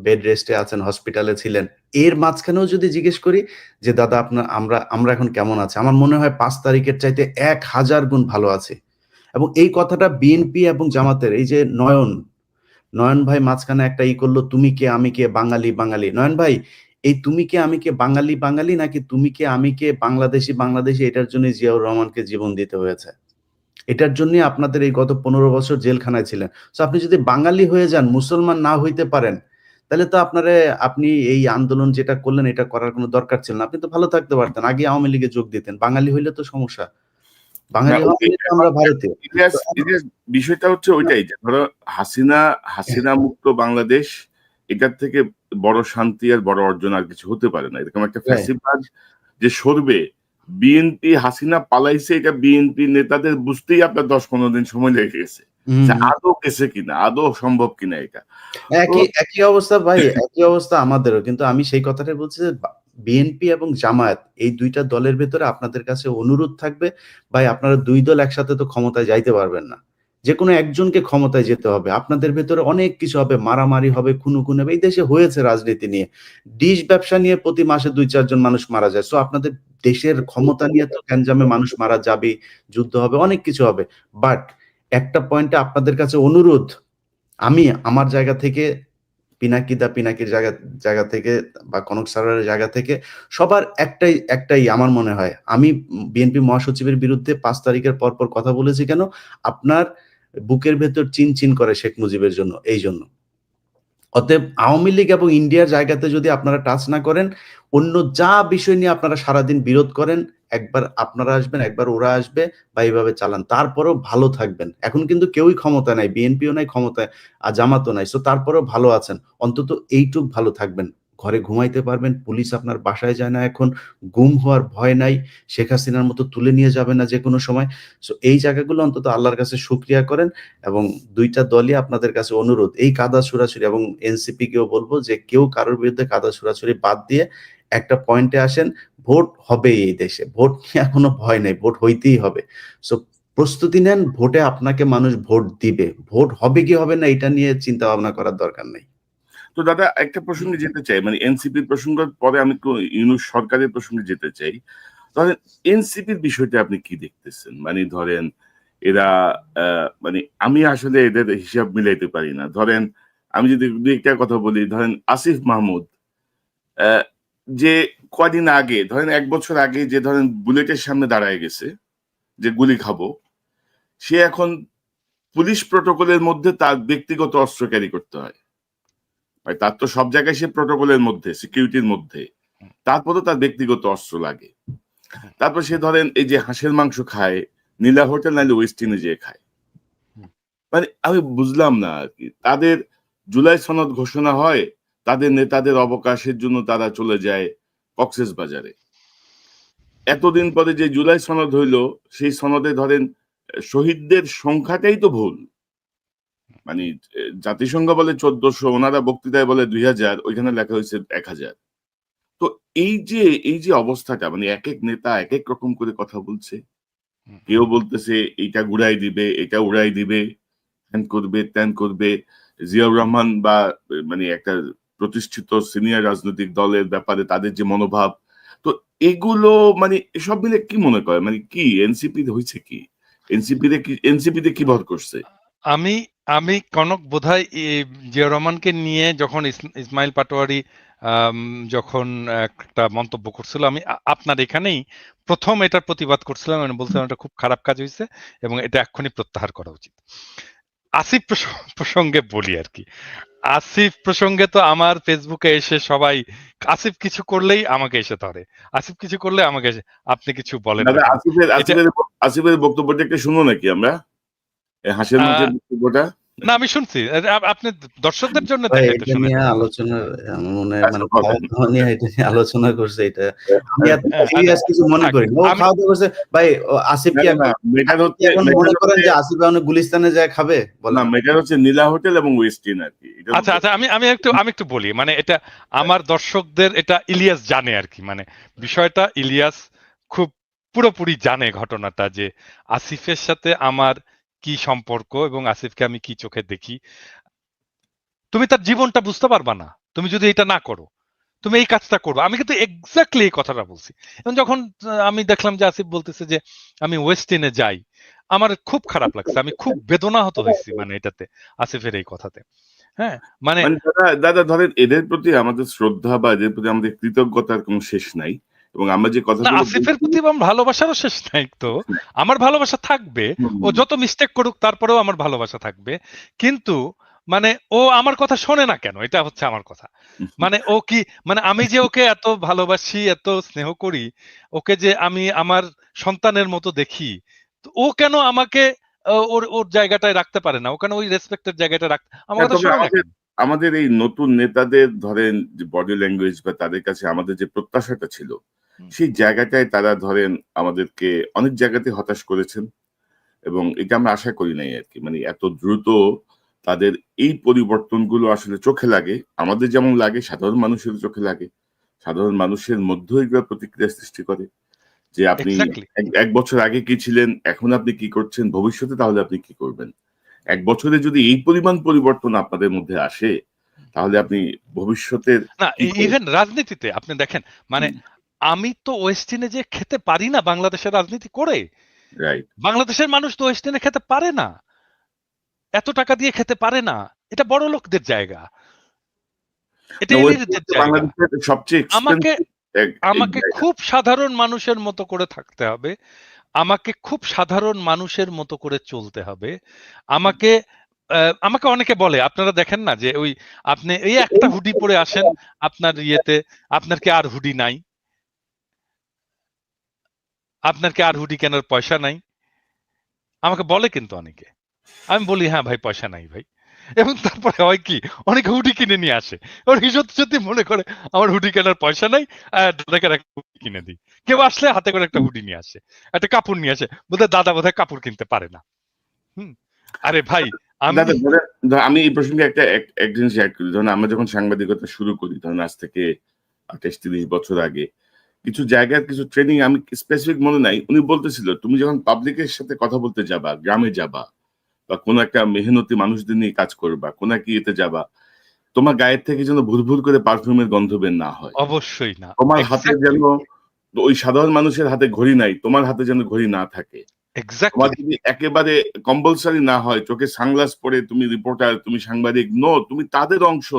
বেড রেস্টে আছেন, হসপিটালে ছিলেন। এর মাঝখানেও যদি জিজ্ঞেস করি যে, "দাদা আমরা এখন কেমন আছি?" আমার মনে হয় ৫ তারিখের চাইতে ১,০০০ গুণ ভালো আছি। এবং এই কথাটা বিএনপি এবং জামাতের এই যে নয়ন ভাই মাঝখানে একটা করল, "তুমি কে আমি কে বাঙালি, বাঙালি।" নয়ন ভাই, এই তুমি কে আমি কে বাঙালি, বাঙালি নাকি তুমি কে আমি কে বাংলাদেশী, বাংলাদেশী এটার জন্যই জিয়াউর রহমানকে জীবন দিতে হয়েছে। এটার জন্যই আপনাদের এই গত ১৫ বছর জেলখানায় ছিলেন। সো আপনি যদি বাঙালি হয়ে যান, মুসলমান না হইতে পারেন, তাহলে তো আপনি এই আন্দোলন যেটা করলেন এটা করার কোনো দরকার ছিল না। আপনি তো ভালো থাকতে পারতেন। আগে আওয়ামী লীগে যোগ দিতেন। বাঙালি হইলে তো সমস্যা। না বাঙালি হওয়া মানে তো আমরা ভারতীয়। ইলিয়াস তো ইলিয়াস বিষয়টা হচ্ছে ওইটাই যে ধরো হাসিনা মুক্ত বাংলাদেশ, এটার থেকে বড় শান্তি আর বড় অর্জন আর কিছু হতে পারে না। এরকম একটা রাইট। ফ্যাসিবাদ যে সরবে, বিএনপি হাসিনা পালাইছে, এটা বিএনপি নেতাদের বুঝতেই আপনার ১০-১৫ দিন সময় লেগে গেছে। হুম, যে হুম। আদৌ গেছে কিনা, আদৌ সম্ভব কিনা এটা। তো একই অবস্থা ভাই, একই অবস্থা আমাদেরও। কিন্তু আমি সেই কথাটাই বলছি যে বিএনপি এবং জামায়াত এই ২ টা দলের ভেতরে আপনাদের কাছে অনুরোধ থাকবে, ভাই আপনারা ২ দল একসাথে তো ক্ষমতায় যাইতে পারবেন না। যেকোনো একজনকে ক্ষমতায় যেতে হবে। আপনাদের ভেতরে অনেক কিছু হবে, মারামারি হবে, খুনোখুনি হবে। এই দেশে হয়েছে রাজনীতি নিয়ে। ডিশ ব্যবসা নিয়ে প্রতি মাসে ২-৪ জন মানুষ মারা যায়। সো আপনাদের দেশের ক্ষমতা নিয়ে তো গ্যাঞ্জামে মানুষ মারা যাবেই, যুদ্ধ হবে, অনেক কিছু হবে। বাট একটা পয়েন্টে আপনাদের কাছে অনুরোধ, আমি আমার জায়গা থেকে পিনাকির জায়গা থেকে বা কনক সারোয়ারের জায়গা থেকে সবার একটাই আমার মনে হয়। আমি বিএনপি মহাসচিবের বিরুদ্ধে ৫ তারিখের পরপর কথা বলেছি কেন? আপনার বুকের ভেতর চিনচিন করে শেখ মুজিবের জন্য, এইজন্য। অতএব আওয়ামী লীগ এবং ইন্ডিয়ার জায়গাতে যদি আপনারা টাচ না করেন, অন্য যা বিষয় নিয়ে আপনারা সারাদিন বিরোধ করেন, একবার আপনারা আসবেন, একবার ওরা আসবে বা এভাবে চালান। তারপরেও ভালো থাকবেন। এখন কিন্তু কেউই ক্ষমতায় নাই। বিএনপিও নাই ক্ষমতায়, জামাতও নাই। সো তারপরেও ভালো আছেন। অন্তত এইটুক ভালো থাকবেন। ঘরে ঘুমাইতে পারবেন। পুলিশ আপনার বাসায় যায় না এখন। গুম হওয়ার ভয় নাই। শেখ হাসিনার মতো তুলে নিয়ে যাবে না যেকোনো সময়। সো এই জায়গাগুলো অন্তত আল্লাহর কাছে শুকরিয়া করেন। এবং ২ টা দলই আপনাদের কাছে অনুরোধ, এই কাদা ছুড়াছুড়ি এবং এনসিপি কেও বলবো যে কেউ কারোর বিরুদ্ধে কাদা ছুড়াছুড়ি বাদ দিয়ে একটা পয়েন্টে আসেন, ভোট হবেই এই দেশে। ভোট নিয়ে কোনো ভয় নাই, ভোট হইতেই হবে। সো প্রস্তুতি নেন, ভোটে আপনাকে মানুষ ভোট দিবে। ভোট হবে কি হবে না এটা নিয়ে চিন্তা ভাবনা করার দরকার নাই। তো দাদা একটা প্রসঙ্গে যেতে চাই, মানে এনসিপির প্রসঙ্গের পরে আমি একটু ইউনূস সরকারের প্রসঙ্গে যেতে চাই। ধরেন এনসিপির বিষয়টা আপনি কি দেখতেছেন? মানে ধরেন এরা মানে আমি আসলে এদের হিসাব মিলাইতে পারি না। ধরেন আমি যদি ২-১ টা কথা বলি, ধরেন আসিফ মাহমুদ আ যে কয়দিন আগে ধরেন ১ বছর আগে যে ধরেন বুলেটের সামনে দাঁড়ায় গেছে যে গুলি খাবো, সে এখন পুলিশ প্রটোকলের মধ্যে তার ব্যক্তিগত অস্ত্র ক্যারি করতে হয়। ভাই তার তো সব জায়গায় সে প্রটোকলের মধ্যে, সিকিউরিটির মধ্যে। তারপরেও তার ব্যক্তিগত অস্ত্র লাগে। তারপর সে ধরেন এই যে হাঁসের মাংস খায়, নীলা হোটেল নাইলে ওয়েস্টিনে যেয়ে খায়। মানে আমি বুঝলাম না আরকি। তাদের জুলাই সনদ ঘোষণা হয়, তাদের নেতাদের অবকাশের জন্য তারা চলে যায় কক্সেসবাজারে। এতদিন পরে যে জুলাই সনদ হইল, সেই সনদে ধরেন শহীদদের সংখ্যাটাই তো ভুল। মানে জাতিসংঘ বলে ১৪০০, ওনারা বক্তৃতায় বলে ২০০০, ওইখানে লেখা হয়েছে ১০০০। তো এই যে অবস্থাটা, মানে একেক নেতা একেক রকম করে কথা বলছে। কেউ বলতেছে এইটা ঘুরাই দিবে, এটা উড়াই দিবে, হ্যান করবে, ত্যান করবে। জিয়াউর রহমান বা মানে একটা প্রতিষ্ঠিত সিনিয়র রাজনৈতিক দলের ব্যাপারে তাদের যে মনোভাব, তো এগুলো মানে সব মিলে কি মনে করে? মানে কি এনসিপি হইছে কি? এনসিপিতে কি ভর করছে? আমি আমি কনক বোধহয় জিয়াউর রহমানকে নিয়ে যখন ইসমাইল পাটোয়ারি আম, যখন একটা মন্তব্য করছিল, আমি আপনার এখানেই প্রথম এটার প্রতিবাদ করছিলাম, আমি বলছিলাম এটা খুব খারাপ কাজ হয়েছে এবং এটা এক্ষুনি প্রত্যাহার করা উচিত। আসিফ প্রসঙ্গে বলি আর কি। আসিফ প্রসঙ্গে তো আমার ফেসবুকে এসে সবাই আসিফ কিছু করলেই আমাকে এসে ধরে, আসিফ কিছু করলে আমাকে এসে, আপনি কিছু বলেন না দাদা কেন? আসিফের এটা আসিফের আসিফের বক্তব্যটা একটু শুনো নাকি আমরা? এই হাসির মাংসের বক্তব্যটা? না আমি শুনছি। আপনি দর্শকদের জন্য ভাই দেখাইতে এটা নিয়ে শোনাচ্ছেন। আলোচনা আমার মনে হয় আচ্ছা মানে বলেন। খাওয়া-দাওয়া নিয়ে এটা নিয়ে আলোচনা করছে এটা। আমি এত হ্যাঁ, সিরিয়াস কিছু মনে থাক। করি না। ও আমি খাওয়া-দাওয়া করছে। ভাই আসিফ না, কি না, না, এখন মেটার আপনি কি হচ্ছে এখন মেটার মনে করেন হচ্ছে যে আসিফ এখন গুলিস্তানে যায় খাবে? না, বলেন। মেটার হচ্ছে নীলা হোটেল এবং ওয়েস্ট ইন আরকি। এটা তো আচ্ছা, আচ্ছা আমি একটু বলি। মানে এটা আমার দর্শকদের এটা ইলিয়াস জানে আরকি। মানে বিষয়টা ইলিয়াস খুব পুরোপুরি জানে ঘটনাটা যে আসিফের সাথে আমার কি সম্পর্ক এবং আসিফকে আমি কি চোখে দেখি। তুমি তার জীবনটা বুঝতে পারবা না। তুমি যদি এটা না করো। তুমি এই কাজটা করবে। আমি কিন্তু এক্সাক্টলি এই কথাটা বলছি। এবং যখন আমি দেখলাম যে আসিফ বলতেছে যে আমি ওয়েস্ট ইন্ডে যাই, আমার খুব খারাপ লাগছে। আমি খুব বেদনাহত হইছি মানে এটাতে, আসিফের এই কথাতে। হ্যাঁ? মানে মানে দাদা দাদা ধরেন এদের প্রতি আমাদের শ্রদ্ধা বা এদের প্রতি আমাদের কৃতজ্ঞতার কোনো শেষ নাই। এবং আমরা যে না কথাগুলো আসিফের বলছি প্রতি আমার ভালোবাসারও শেষ নাই তো। আমার ভালোবাসা থাকবে। ও হুম, যত মিস্টেক করুক তারপরেও আমার ভালোবাসা থাকবে। কিন্তু মানে ও আমার কথা শোনে না কেন? এটা হচ্ছে আমার কথা। মানে ও কি মানে আমি যে ওকে এত ভালোবাসি, এত স্নেহ করি, ওকে যে আমি আমার সন্তানের মতো দেখি, তো ও কেন আমাকে ওর জায়গাটায় রাখতে পারে না? ও কেন ওই রেসপেক্ট এর জায়গাটা আমার হ্যাঁ, কথা তবে শোনে না আমাদের কেন? আমাদের এই নতুন নেতাদের ধরেন যে বডি ল্যাঙ্গুয়েজ বা তাদের কাছে আমাদের যে প্রত্যাশাটা ছিল, হুম। সেই জায়গাটায় তারা ধরেন আমাদেরকে অনেক জায়গাতে হতাশ করেছেন এবং এটা আমরা আশা করি নাই আরকি। মানে এত দ্রুত তাদের এই পরিবর্তনগুলো আসলে চোখে লাগে। আমাদের যেমন লাগে সাধারণ মানুষেরও চোখে লাগে। সাধারণ মানুষের মধ্যেও এগুলো প্রতিক্রিয়া সৃষ্টি করে। যে আপনি এক্সাক্টলি। ১ বছর আগে কি ছিলেন, এখন আপনি কি করছেন, ভবিষ্যতে তাহলে আপনি কি করবেন? ১ বছরে যদি এই পরিমাণ পরিবর্তন আপনাদের মধ্যে আসে, তাহলে আপনি ভবিষ্যতের না কি করবেন? ইভেন রাজনীতিতে আপনি দেখেন মানে হুম, আমি তো ওয়েস্টিনে যে খেতে পারি না বাংলাদেশের রাজনীতি করে। রাইট। বাংলাদেশের মানুষ তো ওয়েস্টিনে খেতে পারে না। এত টাকা দিয়ে খেতে পারে না। এটা বড় লোকদের জায়গা। এটা না ওয়েস্ট এলিটদের ইন্ডিজ জায়গা। বাংলাদেশের সবচেয়ে আমাকে এক্সপেনসিভ এক আমাকে জায়গা। খুব সাধারণ মানুষের মতো করে থাকতে হবে। আমাকে খুব সাধারণ মানুষের মতো করে চলতে হবে। আমাকে আমাকে অনেকে বলে আপনারা দেখেন না যে ওই আপনি এই একটা হুডি পরে আসেন আপনার ইয়েতে, আপনার কি আর হুডি নাই? আপনার কি আর হুডি কেনার পয়সা নাই? আমাকে বলে কিন্তু অনেকে। আমি বলি, "হ্যাঁ ভাই পয়সা নাই ভাই।" এবং তারপরে হয় কি? অনেকে হুডি কিনে নিয়ে আসে। ওর সত্যি, সত্যি মনে করে আমার হুডি কেনার পয়সা নাই। দাদাকে একটা হুডি কিনে দিই। কেউ আসলে হাতে করে একটা হুডি নিয়ে আসে। একটা কাপড় নিয়ে আসে। বোধহয় দাদা বোধহয় কাপড় কিনতে পারে না। হুম? আরে ভাই আমি দাদা আমি এই প্রসঙ্গে এক জিনিস এড করি। ধরুন আমরা যখন সাংবাদিকতা শুরু করি, ধরুন আজ থেকে ২৮-৩০ বছর আগে, কিছু জায়গার কিছু ট্রেনিং আমি স্পেসিফিক মনে নাই। উনি বলতেছিল, "তুমি যখন পাবলিকের সাথে কথা বলতে যাবা, গ্রামে যাবা বা কোন একটা মেহনতি মানুষদের নিয়ে কাজ করবা, কোন একটা ইয়েতে যাবা, তোমার গায়ের থেকে যেন ভুরভুর করে পারফিউমের গন্ধ বের না হয়। অবশ্যই না। তোমার হাতে যেন এক্সাক্টলি, ওই সাধারণ মানুষের হাতে ঘড়ি নাই, তোমার হাতে যেন ঘড়ি না থাকে। তোমার এক্সাক্টলি, যদি একেবারে কম্পালসরি না হয়, চোখে সানগ্লাস পরে তুমি রিপোর্টার, তুমি সাংবাদিক, নো, তুমি তাদের অংশ।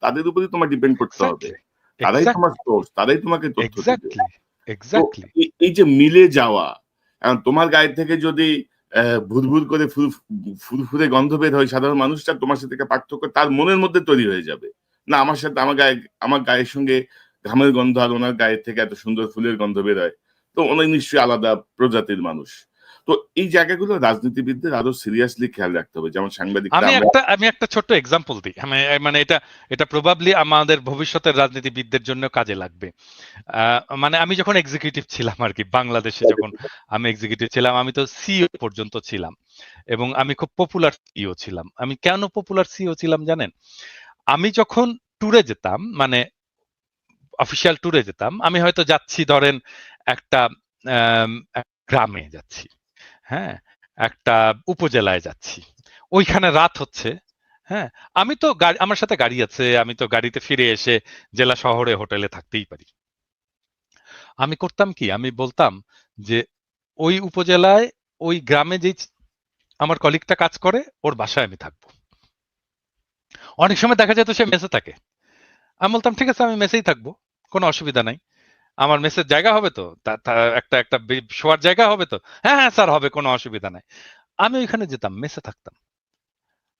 তাদের উপরেই তোমার ডিপেন্ড করতে হবে। এক্সাক্টলি, তারাই তোমার এক্সাক্টলি, সোর্স, তারাই তোমাকে তথ্য দিবে। এক্সাক্টলি, তো এক্সাক্টলি। এই যে মিলে যাওয়া, এখন তোমার গায়ে থেকে যদি ভুরভুর করে ফুরফুরে গন্ধ বের হয়, সাধারণ মানুষটা তোমার সাথে একটা পার্থক্য তার মনের মধ্যে তৈরি হয়ে যাবে। না আমার সাথে আমার গায়ের সঙ্গে ঘামের গন্ধ আর উনার গায়ের থেকে এত সুন্দর ফুলের গন্ধ বের হয়। তো উনি নিশ্চয়ই আলাদা প্রজাতির মানুষ। তো এই জায়গাগুলো রাজনীতিবিদদের আরো সিরিয়াসলি খেয়াল রাখতে হবে। যেমন সাংবাদিকরা আমরা আমি একটা ছোট্ট এক্সাম্পল দিই। মানে এটা প্রবাবলি আমাদের ভবিষ্যতের রাজনীতিবিদদের জন্য কাজে লাগবে। মানে আমি যখন এক্সিকিউটিভ ছিলাম আরকি বাংলাদেশে যখন আমি এক্সিকিউটিভ ছিলাম, আমি তো সিইও পর্যন্ত ছিলাম। এবং আমি খুব পপুলার সিইও ছিলাম। আমি কেন পপুলার সিইও ছিলাম জানেন? আমি যখন ট্যুরে যেতাম মানে অফিসিয়াল ট্যুরে যেতাম, আমি হয়তো যাচ্ছি ধরেন একটা গ্রামে যাচ্ছি। হ্যাঁ? একটা উপজেলায় যাচ্ছি। ওইখানে রাত হচ্ছে। হ্যাঁ? আমি তো আমার সাথে গাড়ি আছে। আমি তো গাড়িতে ফিরে এসে জেলা শহরে হোটেলে থাকতেই পারি। আমি করতাম কি? আমি বলতাম যে, ওই উপজেলায় ওই গ্রামে যেই আমার কলিগটা কাজ করে, ওর বাসায় আমি থাকবো। অনেক সময় দেখা যেত সে মেসে থাকে। আমি বলতাম, "ঠিক আছে আমি মেসেই থাকবো। কোনো অসুবিধা নাই। আমার মেসের জায়গা হবে তো? তা একটা শোয়ার জায়গা হবে তো?" "হ্যাঁ, হ্যাঁ স্যার হবে, কোনো অসুবিধা নাই।" আমি ওইখানে যেতাম, মেসে থাকতাম।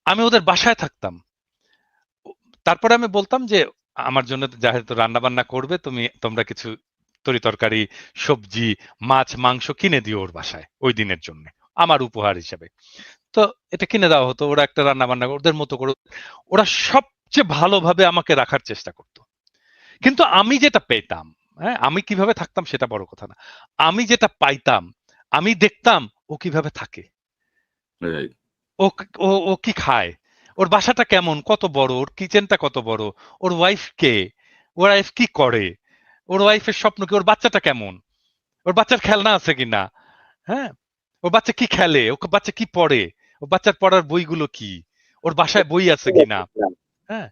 আমি ওদের বাসায় থাকতাম। ও তারপরে আমি বলতাম যে, "আমার জন্য যেহেতু রান্না-বান্না করবে, তোমরা কিছু তরিতরকারি, সবজি, মাছ, মাংস কিনে দিও ওর বাসায় ওই দিনের জন্যে। আমার উপহার হিসেবে।" তো এটা কিনে দেওয়া হতো, ওরা একটা রান্না বান্না ওদের মতো করে ওরা সবচেয়ে ভালোভাবে আমাকে রাখার চেষ্টা করতো। কিন্তু আমি যেটা পেতাম, হ্যাঁ, আমি কিভাবে থাকতাম সেটা বড় কথা না, আমি যেটা পাইতাম, আমি দেখতাম ও কিভাবে থাকে, রাইট। ও ও ও কি খায়, ওর বাসাটা কেমন, কত বড়, ওর কিচেনটা কত বড়, ওর ওয়াইফ কে, ওর ওয়াইফ কি করে, ওর ওয়াইফের স্বপ্ন কি, ওর বাচ্চাটা কেমন, ওর বাচ্চার খেলনা আছে কিনা, হ্যাঁ, ওর বাচ্চা কি খেলে, ওর বাচ্চা কি পড়ে, ওর বাচ্চার পড়ার বইগুলো কি, ওর বাসায় বই আছে কিনা, হ্যাঁ,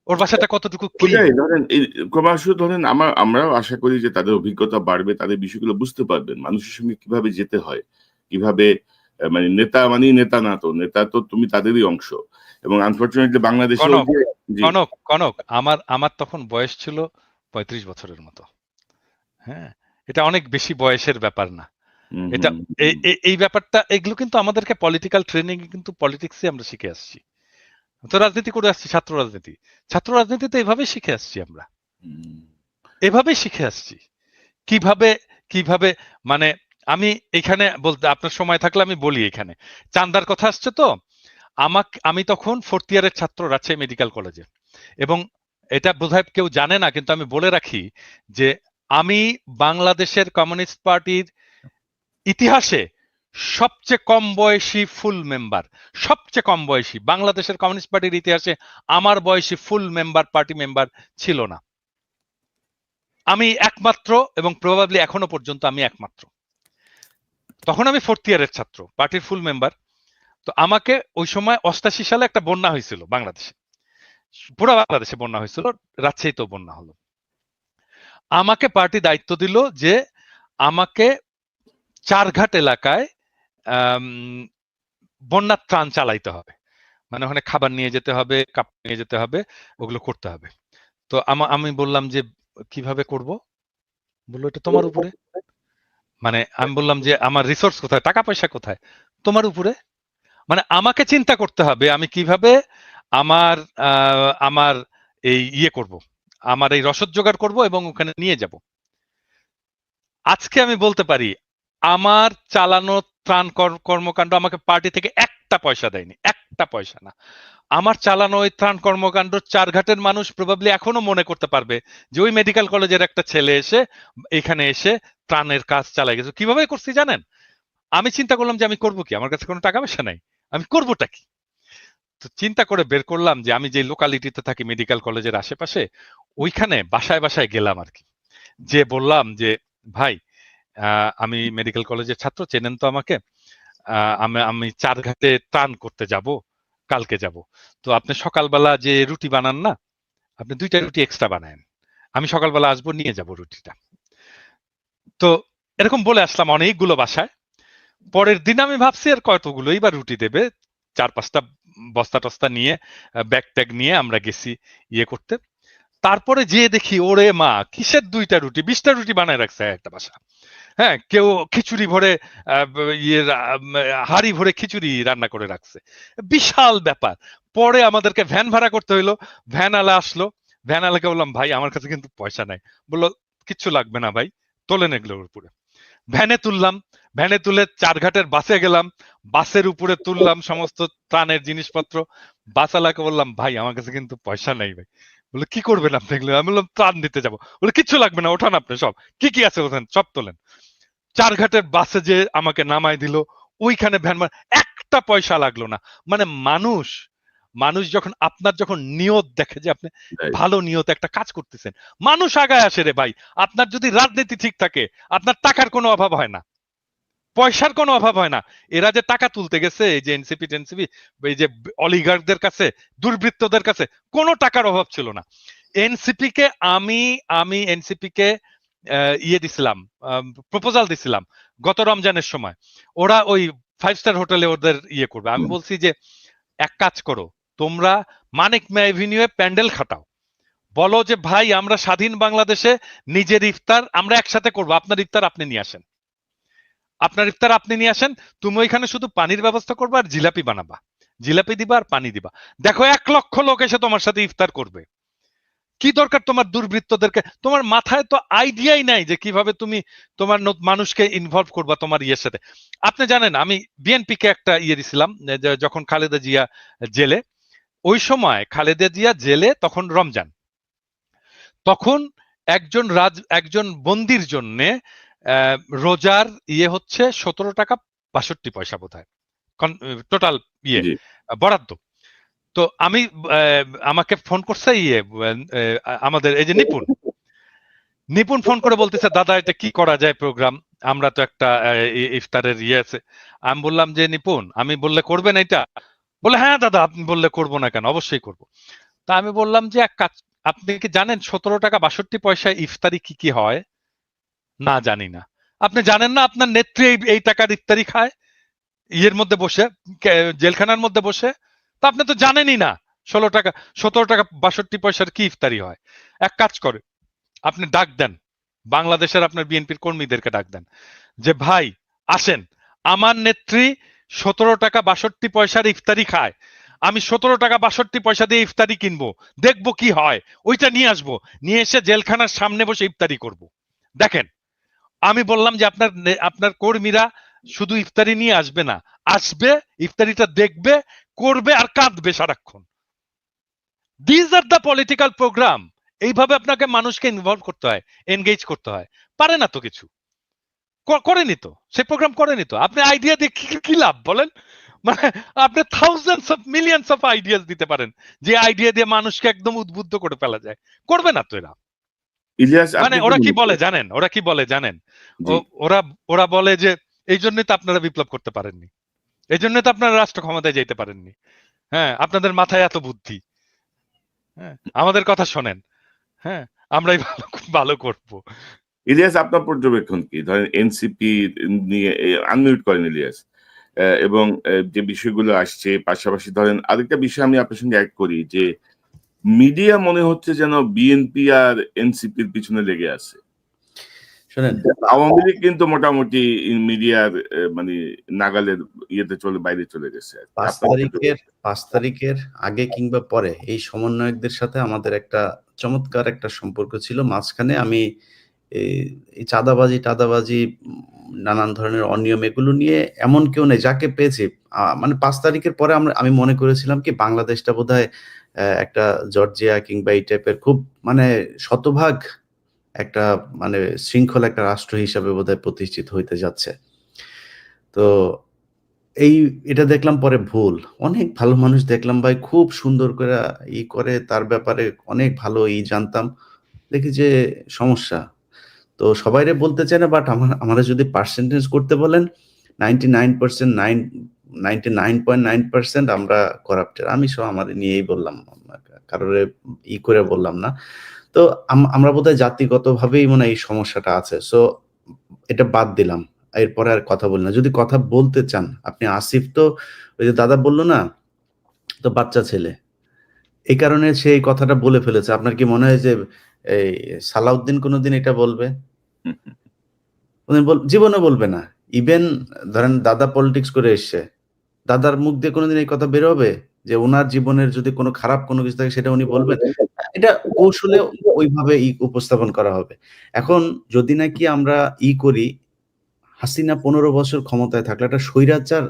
ওর বাসাটা কতটুকু ক্লিন। ওটাই ধরেন এই ক্রমশ ধরেন আমরাও আশা করি যে তাদের অভিজ্ঞতা বাড়বে, তাদের বিষয়গুলো বুঝতে পারবেন, মানুষের সঙ্গে কিভাবে যেতে হয়, কিভাবে মানে নেতা মানেই নেতা না, তো নেতা তো তুমি তাদেরই অংশ। এবং আনফরচুনেটলি বাংলাদেশে কনক জি। কনক কনক আমার আমার তখন বয়স ছিল 35 বছরের মতো, হ্যাঁ, এটা অনেক বেশি বয়সের ব্যাপার না, হুম, এটা হুম, হুম, এই ব্যাপারটা, এগুলো কিন্তু আমাদেরকে পলিটিক্যাল ট্রেনিং এ কিন্তু পলিটিক্সে আমরা শিখে আসছি, তো রাজনীতি করে আসছি, ছাত্র রাজনীতিতে এভাবেই শিখে আসছি আমরা, হুম। এভাবেই শিখে আসছি কিভাবে কিভাবে মানে আমি এখানে বলতে আপনার সময় থাকলে আমি বলি, এখানে চান্দার কথা আসছে তো, আমি তখন 4th ইয়ারের ছাত্র রাজশাহী মেডিকেল কলেজে, এবং এটা বোধহয় কেউ জানে না, কিন্তু আমি বলে রাখি যে আমি বাংলাদেশের কমিউনিস্ট পার্টির ইতিহাসে সবচেয়ে কম বয়সী ফুল মেম্বার, সবচেয়ে কম বয়সী বাংলাদেশের কমিউনিস্ট পার্টির ইতিহাসে আমার বয়সী ফুল মেম্বার, পার্টি মেম্বার ছিল না, আমি একমাত্র, এবং প্রবাবলি এখনো পর্যন্ত আমি একমাত্র। তখন আমি 4th ইয়ারের ছাত্র, পার্টির ফুল মেম্বার। তো আমাকে ওই সময় 88 সালে একটা বন্যা হয়েছিল বাংলাদেশে, পুরো বাংলাদেশে বন্যা হয়েছিল, রাজশাহীতেও বন্যা হলো। আমাকে পার্টি দায়িত্ব দিল যে আমাকে চারঘাট এলাকায় আম, বন্যার ত্রাণ চালাইতে হবে, মানে ওখানে খাবার নিয়ে যেতে হবে, কাপড় নিয়ে যেতে হবে, ওগুলো করতে হবে। তো আমি বললাম যে কিভাবে করব, বললো এটা তোমার উপরে, মানে আমি বললাম যে আমার রিসোর্স কোথায়, টাকা পয়সা কোথায়, তোমার উপরে, মানে আমাকে চিন্তা করতে হবে আমি কিভাবে আমার আমার এই ইয়ে করব, আমার এই রসদ জোগাড় করব এবং ওখানে নিয়ে যাব। আজকে আমি বলতে পারি আমার চালানো ত্রাণ কর্মকাণ্ড আমাকে পার্টি থেকে একটা পয়সা দেয়নি, একটা পয়সা না। আমার চালানো ওই ত্রাণ কর্মকাণ্ড চারঘাটের মানুষ প্রবাবলি এখনো মনে করতে পারবে যে ওই মেডিকেল কলেজের একটা ছেলে এসে এখানে এসে ত্রাণের কাজ চালাই গেছে। কিভাবে করছি জানেন? আমি চিন্তা করলাম যে আমি করবো কি, আমার কাছে কোনো টাকা পয়সা নাই, আমি করবোটা কি। তো চিন্তা করে বের করলাম যে আমি যে লোকালিটিতে থাকি মেডিকেল কলেজের আশেপাশে, ওইখানে বাসায় বাসায় গেলাম আর কি, যে বললাম যে ভাই আমি মেডিকেল কলেজের ছাত্র, চেনেন তো আমাকে, আমি আমি চারঘাটে ত্রাণ করতে যাব, কালকে যাব, তো আপনি সকালবেলা যে রুটি বানান না, আপনি 2টা রুটি এক্সট্রা বানায়েন, আমি সকালবেলা আসবো, নিয়ে যাব রুটিটা। তো এরকম বলে আসলাম অনেকগুলো বাসায়। পরের দিন আমি ভাবছি আর কতগুলো এইবার রুটি দেবে, 4-5টা বস্তা টস্তা নিয়ে, ব্যাগ ট্যাগ নিয়ে আমরা গেছি ইয়ে করতে। তারপরে যেয়ে দেখি ওরে মা, কিসের 2টা রুটি, 20টা রুটি বানায় রাখছে একটা বাসা, হ্যাঁ, কেউ খিচুড়ি ভরে ইয়ে হাড়ি ভরে খিচুড়ি রান্না করে রাখছে, বিশাল ব্যাপার। পরে আমাদেরকে ভ্যান ভাড়া করতে হইলো, ভ্যান আলা আসলো, ভ্যান আলাকে বললাম ভাই আমার কাছে কিন্তু পয়সা নাই, বললো কিচ্ছু লাগবে না ভাই, তোলেন এগুলোর উপরে। ভ্যানে তুললাম, ভ্যানে তুলে চারঘাটের বাসে গেলাম, বাসের উপরে তুললাম সমস্ত ত্রাণের জিনিসপত্র। বাসওয়ালাকে বললাম ভাই আমার কাছে কিন্তু পয়সা নাই ভাই, বলে কি করবেন আপনি এগুলো, আমি বললাম ত্রাণ দিতে যাবো, বলে কিচ্ছু লাগবে না, ওঠান আপনি সব, কি কি আছে ওখানে সব তোলেন। চারঘাটের বাসে যে আমাকে নামাই দিল, ওইখানে ভ্যান একটা পয়সা লাগলো না। মানে মানুষ মানুষ যখন আপনার যখন নিয়ত দেখে যে আপনি রাইট। ভালো নিয়ত একটা কাজ করতেছেন, মানুষ আগায় আসে রে ভাই। আপনার যদি রাজনীতি ঠিক থাকে, আপনার টাকার কোনো অভাব হয় না, পয়সার কোনো অভাব হয় না। এরা যে টাকা তুলতে গেছে, এই যে এনসিপি টেনসিপি, এই যে অলিগার্কদের কাছে, দুর্বৃত্তদের কাছে কোনো টাকার অভাব ছিল না। এনসিপি কে আমি আমি এনসিপি কে ইয়ে দিছিলাম, প্রপোজাল দিছিলাম গত রমজানের সময়, ওরা ওই 5 স্টার হোটেলে ওদের ইয়ে করবে। আমি বলছি যে এক কাজ করো, তোমরা মানিক মে এভিনিউয়ে প্যান্ডেল খাটাও, বলো যে ভাই আমরা স্বাধীন বাংলাদেশে নিজের ইফতার আমরা একসাথে করবো, আপনার ইফতার আপনি নিয়ে আসেন, আপনার ইফতার আপনি নিয়ে আসেন, তুমি ওইখানে শুধু পানির ব্যবস্থা করবে আর জিলাপি বানাবা, জিলাপি দিবা আর পানি দিবা, দেখো 1 লক্ষ লোক এসে তোমার সাথে ইফতার করবে। কি দরকার তোমার দুর্বৃত্তদেরকে? তোমার মাথায় তো আইডিয়াই নাই যে কিভাবে তুমি তোমার মানুষকে ইনভলভ করবা তোমার ইয়ের সাথে। আপনি জানেন আমি বিএনপি কে একটা ইয়ে দিছিলাম যখন খালেদা জিয়া জেলে, ওই সময় খালেদা জিয়া জেলে তখন রমজান, তখন একজন বন্দির জন্য রোজার ইয়ে হচ্ছে 17 টাকা 62 পয়সা বোধহয় টোটাল ইয়ে জি বরাদ্দ। তো আমি আমাকে ফোন করছে আমাদের এই যে নিপুণ ফোন করে বলতেছে, দাদা এটা কি করা যায় প্রোগ্রাম, আমরা তো একটা ইফতারের ইয়ে আছে। আমি বললাম যে নিপুণ, আমি বললে করবেন এটা? বলে হ্যাঁ দাদা আপনি বললে করবো না কেন, অবশ্যই করবো। তা আমি বললাম যে এক কাজ, আপনি কি জানেন 17 টাকা 62 পয়সায় ইফতারি কি কি হয়? না জানি না। আপনি জানেন না আপনার নেত্রী এই টাকার ইফতারি খায় ইয়ের মধ্যে বসে, জেলখানার মধ্যে বসে? তা আপনি তো জানেনই না 17 টাকা 62 পয়সার কি ইফতারি হয়। এক কাজ করে, আপনি ডাক দেন বাংলাদেশের আপনার বিএনপির কর্মীদেরকে, ডাক দেন যে ভাই আসেন, আমার নেত্রী 17 টাকা 62 পয়সার ইফতারি খায়, আমি 17 টাকা 62 পয়সা দিয়ে ইফতারি কিনবো, দেখবো কি হয়, ওইটা নিয়ে আসবো, নিয়ে এসে জেলখানার সামনে বসে ইফতারি করব। দেখেন, আমি বললাম যে আপনার কর্মীরা শুধু ইফতারি নিয়ে আসবে না, আসবে ইফতারিটা দেখবে, করবে আর কাঁদবে সারাক্ষণ। This are the political programme. এইভাবে আপনাকে মানুষকে ইনভলভ করতে হয়, এনগেজ করতে হয়। পারে না তো কিছু, করেনি তো, সে প্রোগ্রাম করেনি তো। আপনি আইডিয়া দিয়ে কি লাভ বলেন? মানে আপনি thousands of millions of ideas দিতে পারেন, যে আইডিয়া দিয়ে মানুষকে একদম উদ্বুদ্ধ করে ফেলা যায়, করবে না তো এরা। ইলিয়াস, মানে আপনি কি ওরা কি মনে বলে করেন? জানেন, ওরা কি বলে জানেন, জি ওরা ওরা বলে যে এই জন্যই তো আপনারা বিপ্লব করতে পারেননি, এই জন্যই তো আপনারা রাষ্ট্র ক্ষমতায় যেতে পারেননি। হ্যাঁ, আপনাদের মাথায় এত বুদ্ধি। হ্যাঁ, আমাদের কথা শোনেন, হ্যাঁ, আমরাই ভালো ভালো করবো। ইলিয়াস, আপনার পর্যবেক্ষণ কি? ধরেন এনসিপি নিয়ে আনমিউট করেন ইলিয়াস। এবং যে বিষয়গুলো আসছে, পাশাপাশি ধরেন আরেকটা বিষয় আমি আপনার সঙ্গে অ্যাড করি যে মিডিয়া মনে হচ্ছে যেন বিএনপি আর এনসিপির পিছনে লেগে আছে। শোনেন, আওয়ামী লীগ কিন্তু মোটামুটি মিডিয়ার মানে নাগালের বাইরে চলে গেছে। 5 তারিখের আগে কিংবা পরে এই সমন্বয়কদের সাথে আমাদের একটা চমৎকার একটা সম্পর্ক ছিল। মাঝখানে আমি এই টাদাবাজি নানান ধরনের অনিয়ম এগুলো নিয়ে এমন কেউ নেই যাকে পেয়েছি। মানে 5 তারিখের পরে আমি মনে করেছিলাম কি বাংলাদেশটা বোধহয় একটা জর্জিয়া কিংবা এই টাইপের খুব মানে শতভাগ একটা মানে শৃঙ্খলা একটা রাষ্ট্র হিসাবে বোধহয় প্রতিষ্ঠিত হইতে যাচ্ছে। তো এটা দেখলাম পরে ভুল। অনেক ভালো মানুষ দেখলাম ভাই, খুব সুন্দর করে করে তার ব্যাপারে অনেক ভালো জানতাম। দেখি যে সমস্যা। তো সবাইরে বলতে চাই না, বাট আমারে যদি পার্সেন্টেজ করতে বলেন 99.9% আমরা করাপ্টেড। আমি আমারে নিয়েই বললাম। কারোরে করে বললাম না। তো আমরা বোধহয় জাতিগতভাবেই মনে হয় এই সমস্যাটা আছে। সো এটা বাদ দিলাম। এরপরে আর কথা বলি না। যদি কথা বলতে চান, আপনি আসিফ তো ওই যে দাদা বলল না, তো বাচ্চা ছেলে। এই কারণে সে এই কথাটা বলে ফেলেছে। আপনার কি মনে হয় যে এই সালাউদ্দিন কোনদিন এটা বলবে? জীবনে বলবে না। ইভেন ধরেন দাদা পলিটিক্স করে এসছে। দাদার মুখ দিয়ে কোনদিন এই কথা বের হবে যে উনার জীবনের যদি কোনো খারাপ কোনো কিছু থাকে সেটা উনি বলবেন? এটা কৌশলে ওইভাবে উপস্থাপন করা হবে। এখন যদি নাকি আমরা করি, হাসিনা 15 বছর ক্ষমতায় থাকলে একটা স্বৈরাচার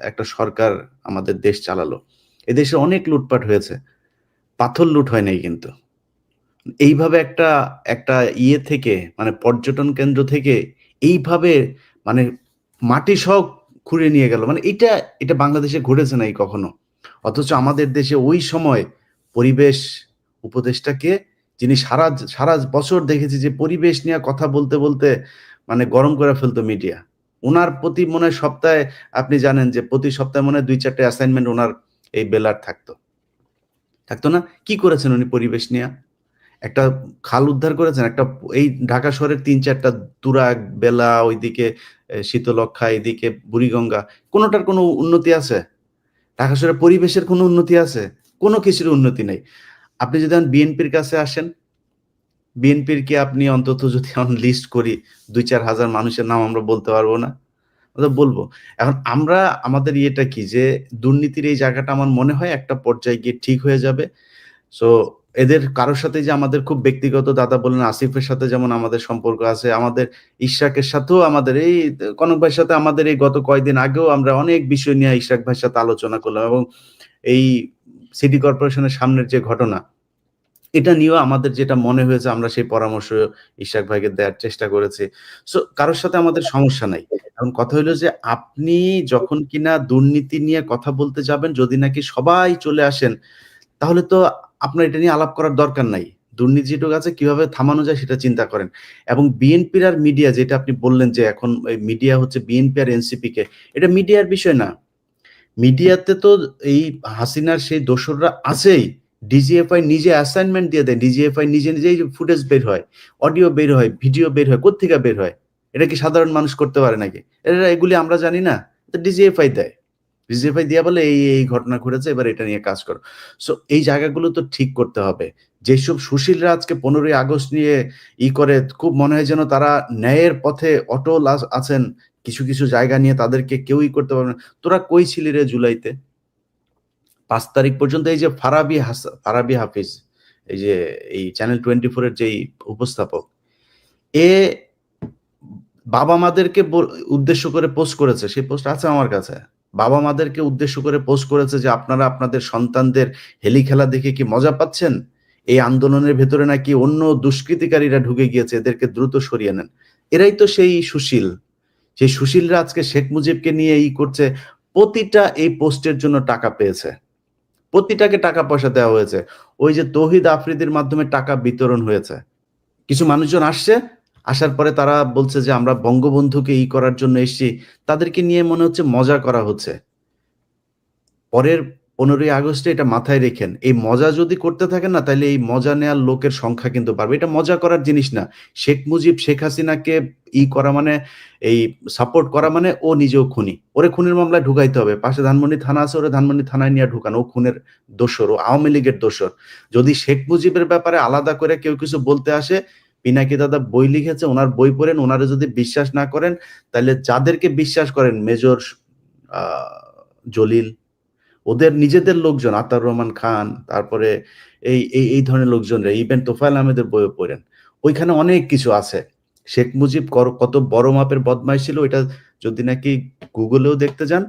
একটা সরকার আমাদের দেশ চালালো। এদেশে অনেক লুটপাট হয়েছে। পাথর লুট হয় নাই কিন্তু। এইভাবে একটা একটা থেকে মানে পর্যটন কেন্দ্র থেকে এইভাবে মানে মাটি সহ খুঁড়ে নিয়ে গেল। মানে এটা বাংলাদেশে ঘটেছে নাই কখনো। অথচ আমাদের দেশে ওই সময় পরিবেশ উপদেষ্টাকে, যিনি সারা বছর দেখেছি যে পরিবেশ নিয়ে কথা বলতে মানে গরম করে ফেলতো মিডিয়া। উনার প্রতি মনে হয় সপ্তাহে, আপনি জানেন যে প্রতি সপ্তাহে মনে হয় 2-4টা অ্যাসাইনমেন্ট উনার এই বেলার থাকতো না? কি করেছেন উনি পরিবেশ নিয়ে? একটা খাল উদ্ধার করেছেন, একটা এই ঢাকা শহরের 3-4টা তুরাগ, বেলা, ওইদিকে শীতলক্ষ্যা, এদিকে বুড়িগঙ্গা, কোনোটার কোনো উন্নতি আছে? ঢাকা শহরের পরিবেশের কোনো উন্নতি আছে? কোনো কিছুর উন্নতি নেই। আপনি যদি বিএনপির কাছে আসেন, বিএনপির কি আপনি অন্তত যদি এখন লিস্ট করি 2-4 হাজার মানুষের নাম আমরা বলতে পারবো না? বলবো। এখন আমরা আমাদের কি যে দুর্নীতির এই জায়গাটা আমার মনে হয় একটা পর্যায়ে গিয়ে ঠিক হয়ে যাবে। সো এদের কারোর সাথে যে আমাদের খুব ব্যক্তিগত, দাদা বললেন আসিফের সাথে যেমন আমাদের সম্পর্ক আছে, আমাদের ইশরাকের সাথেও আমাদের এই কনক ভাইয়ের সাথে আমাদের এই গত কয়েকদিন আগেও আমরা অনেক বিষয় নিয়ে ইশরাক ভাইয়ের সাথে আলোচনা করলাম, এবং এই সিটি কর্পোরেশনের সামনের যে ঘটনা, এটা নিয়েও আমাদের যেটা মনে হয়েছে আমরা সেই পরামর্শ ইশরাক ভাইকে দেওয়ার চেষ্টা করেছি। সো কারোর সাথে আমাদের সমস্যা নাই। এখন কথা হলো যে আপনি যখন কিনা দুর্নীতি নিয়ে কথা বলতে যাবেন, যদি নাকি সবাই চলে আসেন, তাহলে তো আপনার এটা নিয়ে আলাপ করার দরকার নাই। দুর্নীতিটুকু আছে কিভাবে থামানো যায় সেটা চিন্তা করেন। এবং বিএনপির আর মিডিয়া, যেটা আপনি বললেন যে এখন এই মিডিয়া হচ্ছে বিএনপি আর এনসিপি কে, এটা মিডিয়ার বিষয় না। মিডিয়াতে তো এই হাসিনার সেই দোসররা আছেই। ডিজিএফআই নিজে অ্যাসাইনমেন্ট দিয়ে দেয়, ডিজিএফআই নিজে নিজেই ফুটেজ বের হয়, অডিও বের হয়, ভিডিও বের হয়, কোত্থেকে বের হয়? এটা কি সাধারণ মানুষ করতে পারে নাকি? এগুলি আমরা জানি না, ডিজিএফআই দেয়। ডিজিএফআই দিয়া বলে এই ঘটনা ঘটেছে, এবার এটা নিয়ে কাজ করো। সো এই জায়গাগুলো তো ঠিক করতে হবে। যেসব সুশীলরা আজকে 15ই আগস্ট নিয়ে করে, খুব মনে হয় যেন তারা ন্যায়ের পথে অটল আছেন, কিছু কিছু জায়গা নিয়ে তাদেরকে কেউই করতে পারবে না। তোরা কই ছিলি রে জুলাইতে? 5 তারিখ পর্যন্ত এই যে ফারাবি হাফিজ, এই যে এই চ্যানেল 24 এর যেই উপস্থাপক, এ বাবা মাদেরকে উদ্দেশ্য করে পোস্ট করেছে, সেই পোস্ট আছে আমার কাছে। বাবা মাদেরকে উদ্দেশ্য করে পোস্ট করেছে যে আপনারা আপনাদের সন্তানদের হেলি খেলা দেখে কি মজা পাচ্ছেন? এই আন্দোলনের ভেতরে নাকি অন্য দুষ্কৃতিকারীরা ঢুকে গিয়েছে, এদেরকে দ্রুত সরিয়ে নেন। এরাই তো সেই সুশীল। সেই সুশীলরা আজকে শেখ মুজিবকে নিয়ে করছে। প্রতিটা এই পোস্টের জন্য টাকা পেয়েছে, প্রতিটাকে টাকা পয়সা দেওয়া হয়েছে। ওই যে তৌহিদ আফ্রিদির মাধ্যমে টাকা বিতরণ হয়েছে। কিছু মানুষজন আসছে, আসার পরে তারা বলছে যে আমরা বঙ্গবন্ধুকে করার জন্য এসেছি, তাদেরকে নিয়ে মনে হচ্ছে মজা করা হচ্ছে। পরের 15ই আগস্টে এটা মাথায় রেখেন, এই মজা যদি করতে থাকেন না, তাহলে এই মজা নেওয়ার লোকের সংখ্যা কিন্তু বাড়বে। এটা মজা করার জিনিস না। শেখ মুজিব শেখ হাসিনাকে করা মানে, এই সাপোর্ট করা মানে ও নিজেও খুনি, ওরে খুনের মামলায় ঢুকাইতে হবে। পাশে ধানমন্ডি থানা আছে, ওরে ধানমন্ডি থানায় নিয়ে ঢুকানো, ও খুনের দোষর, ও আওয়ামী লীগের দোষর। যদি শেখ মুজিবের ব্যাপারে আলাদা করে কেউ কিছু বলতে আসে, পিনাকি দাদা বই লিখেছে, ওনার বই পড়েন। ওনারা যদি বিশ্বাস না করেন, তাহলে যাদেরকে বিশ্বাস করেন, মেজর জলিল, ওদের নিজেদের লোকজন, আতাউর রহমান খান, তারপরে এই এই এই ধরনের লোকজনরা, ইভেন তোফায়েল আহমেদের বইও পড়েন, ওইখানে অনেক কিছু আছে। শেখ মুজিব কত বড় মাপের বদমাইশ ছিল, এটা যদি নাকি গুগলেও দেখতে যান,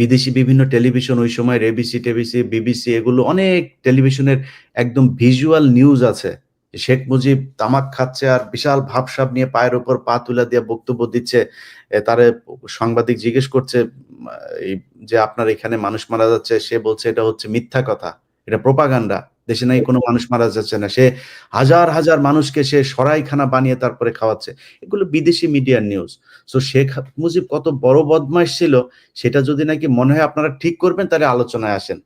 বিদেশি বিভিন্ন টেলিভিশন ওই সময় এবিসি টেবিসি বিবিসি, এগুলো অনেক টেলিভিশনের একদম ভিজুয়াল নিউজ আছে। শেখ মুজিব তামাক খাচ্ছে আর বিশাল ভাবসাব নিয়ে পায়ের উপর পা তুলে দিয়ে বক্তব্য দিচ্ছে। তারে সাংবাদিক জিজ্ঞেস করছে এই যে আপনার এখানে মানুষ মারা যাচ্ছে, সে বলছে এটা হচ্ছে মিথ্যা কথা, এটা প্রোপাগান্ডা, দেশে নাই কোনো মানুষ মারা যাচ্ছে না। সে হাজার হাজার মানুষকে সে সরাইখানা বানিয়ে তারপরে খাওয়াচ্ছে। এগুলো বিদেশি মিডিয়ার নিউজ। সো শেখ মুজিব কত বড় বদমাইশ ছিল, সেটা যদি নাকি মনে হয় আপনারা ঠিক করবেন, তাহলে আলোচনায় আসেন।